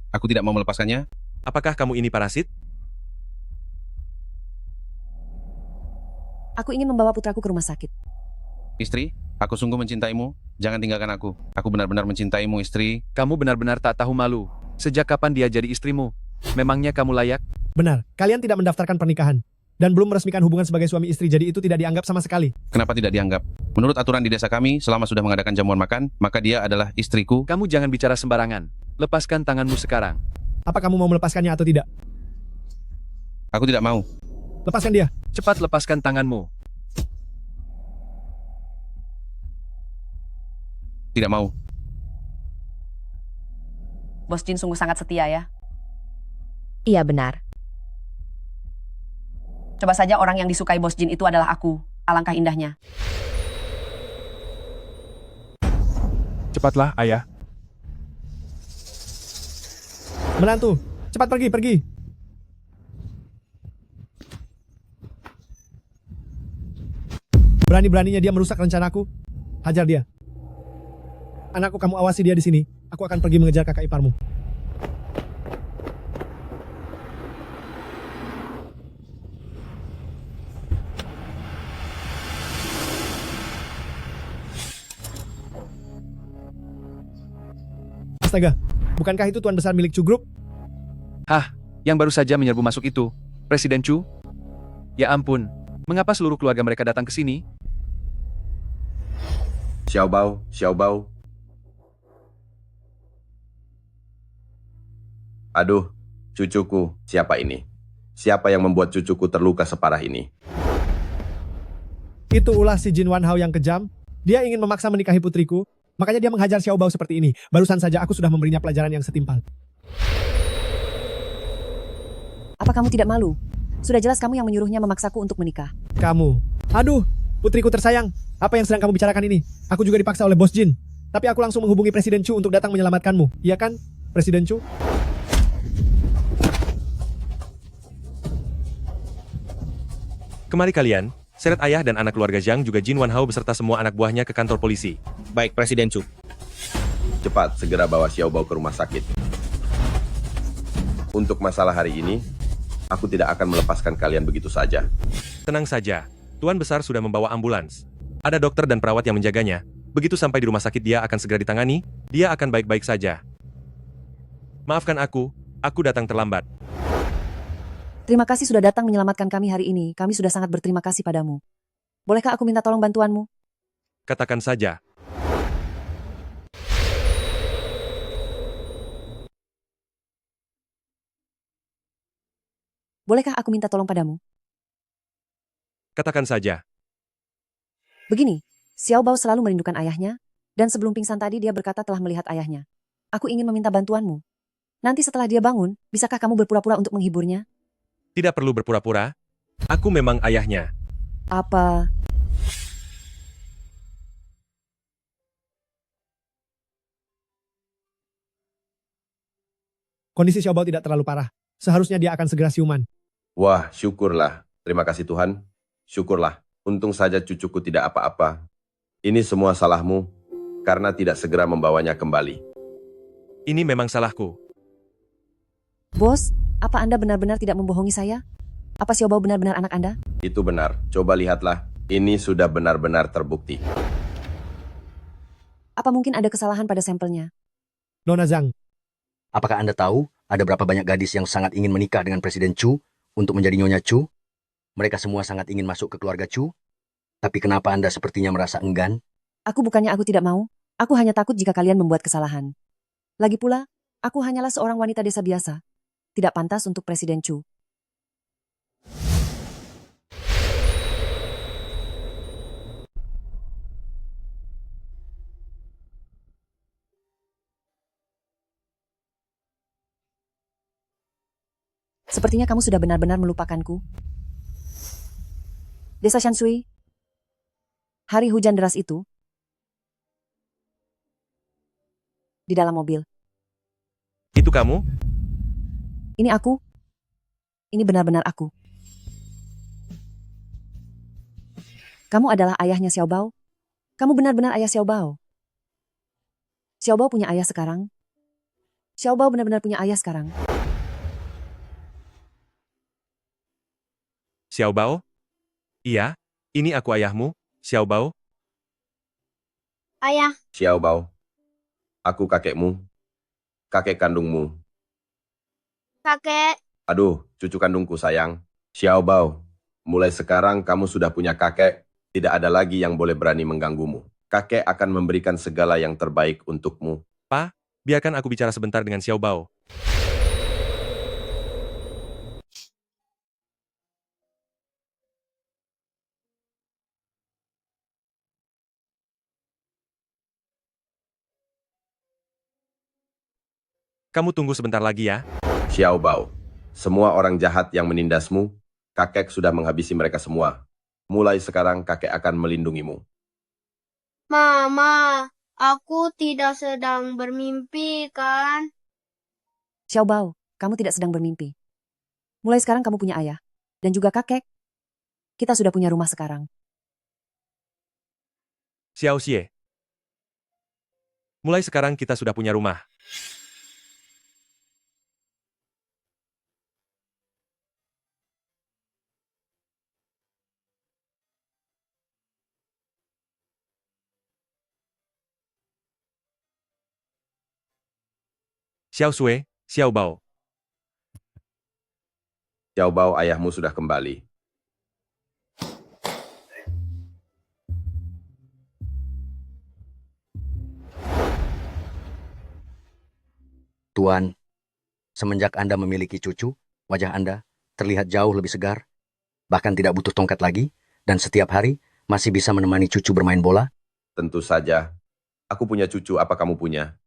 Aku tidak mau melepaskannya. Apakah kamu ini parasit? Aku ingin membawa putraku ke rumah sakit. Istri, aku sungguh mencintaimu. Jangan tinggalkan aku. Aku benar-benar mencintaimu, istri. Kamu benar-benar tak tahu malu. Sejak kapan dia jadi istrimu? Memangnya kamu layak? Benar, kalian tidak mendaftarkan pernikahan. Dan belum meresmikan hubungan sebagai suami istri, jadi itu tidak dianggap sama sekali. Kenapa tidak dianggap? Menurut aturan di desa kami, selama sudah mengadakan jamuan makan, maka dia adalah istriku. Kamu jangan bicara sembarangan. Lepaskan tanganmu sekarang. Apa kamu mau melepaskannya atau tidak? Aku tidak mau. Lepaskan dia. Cepat lepaskan tanganmu. Tidak mau. Bos Jin sungguh sangat setia ya. Iya benar. Coba saja orang yang disukai Bos Jin itu adalah aku. Alangkah indahnya. Cepatlah, ayah. Menantu, cepat pergi. Berani-beraninya dia merusak rencanaku. Hajar dia. Anakku, kamu awasi dia di sini. Aku akan pergi mengejar kakak iparmu. Astaga, bukankah itu tuan besar milik Chu Group? Hah, yang baru saja menyerbu masuk itu. Presiden Chu? Ya ampun, mengapa seluruh keluarga mereka datang ke sini? Xiaobao, Xiaobao. Aduh, cucuku, siapa ini? Siapa yang membuat cucuku terluka separah ini? Itu ulah si Jin Wanhao yang kejam. Dia ingin memaksa menikahi putriku. Makanya dia menghajar Xiaobao seperti ini. Barusan saja aku sudah memberinya pelajaran yang setimpal. Apa kamu tidak malu? Sudah jelas kamu yang menyuruhnya memaksaku untuk menikah. Kamu. Aduh, putriku tersayang. Apa yang sedang kamu bicarakan ini? Aku juga dipaksa oleh Bos Jin. Tapi aku langsung menghubungi Presiden Chu untuk datang menyelamatkanmu. Iya kan, Presiden Chu? Kemari kalian, seret ayah dan anak keluarga Zhang juga Jin Wanhao beserta semua anak buahnya ke kantor polisi. Baik, Presiden Chu. Cepat, segera bawa Xiaobao ke rumah sakit. Untuk masalah hari ini, aku tidak akan melepaskan kalian begitu saja. Tenang saja, Tuan Besar sudah membawa ambulans. Ada dokter dan perawat yang menjaganya. Begitu sampai di rumah sakit dia akan segera ditangani, dia akan baik-baik saja. Maafkan aku datang terlambat. Terima kasih sudah datang menyelamatkan kami hari ini. Kami sudah sangat berterima kasih padamu. Bolehkah aku minta tolong bantuanmu? Katakan saja. Bolehkah aku minta tolong padamu? Katakan saja. Begini, Xiaobao selalu merindukan ayahnya, dan sebelum pingsan tadi dia berkata telah melihat ayahnya. Aku ingin meminta bantuanmu. Nanti setelah dia bangun, bisakah kamu berpura-pura untuk menghiburnya? Tidak perlu berpura-pura. Aku memang ayahnya. Apa? Kondisi Xiaobao tidak terlalu parah. Seharusnya dia akan segera siuman. Wah, syukurlah. Terima kasih Tuhan. Syukurlah. Untung saja cucuku tidak apa-apa. Ini semua salahmu karena tidak segera membawanya kembali. Ini memang salahku. Bos, apa Anda benar-benar tidak membohongi saya? Apa Xiaobao benar-benar anak Anda? Itu benar. Coba lihatlah. Ini sudah benar-benar terbukti. Apa mungkin ada kesalahan pada sampelnya? Nona Zhang, Apakah Anda tahu ada berapa banyak gadis yang sangat ingin menikah dengan Presiden Chu untuk menjadi Nyonya Chu? Mereka semua sangat ingin masuk ke keluarga Chu. Tapi kenapa Anda sepertinya merasa enggan? Aku tidak mau. Aku hanya takut jika kalian membuat kesalahan. Lagi pula, aku hanyalah seorang wanita desa biasa. Tidak pantas untuk Presiden Chu. Sepertinya kamu sudah benar-benar melupakanku. Desa Shanshui. Hari hujan deras itu. Di dalam mobil. Itu kamu? Ini aku. Ini benar-benar aku. Kamu adalah ayahnya Xiaobao. Kamu benar-benar ayah Xiaobao. Xiaobao punya ayah sekarang. Xiaobao benar-benar punya ayah sekarang. Xiaobao? Iya, ini aku ayahmu, Xiaobao. Ayah, Xiaobao. Aku kakekmu. Kakek kandungmu. kakek, Aduh, cucu kandungku sayang. Xiaobao. Mulai sekarang kamu sudah punya kakek. Tidak ada lagi yang boleh berani mengganggumu. Kakek akan memberikan segala yang terbaik untukmu. Pa, biarkan aku bicara sebentar dengan Xiaobao. Kamu tunggu sebentar lagi ya. Xiaobao. Semua orang jahat yang menindasmu, kakek sudah menghabisi mereka semua. Mulai sekarang kakek akan melindungimu. Mama, aku tidak sedang bermimpi kan? Xiaobao, kamu tidak sedang bermimpi. Mulai sekarang kamu punya ayah. Dan juga kakek. Kita sudah punya rumah sekarang. Xiao Xie. Mulai sekarang kita sudah punya rumah. Xiao Sui, Xiaobao. Xiaobao, ayahmu sudah kembali. Tuan, semenjak Anda memiliki cucu, wajah Anda terlihat jauh lebih segar, bahkan tidak butuh tongkat lagi, dan setiap hari masih bisa menemani cucu bermain bola. Tentu saja. Aku punya cucu, apa kamu punya?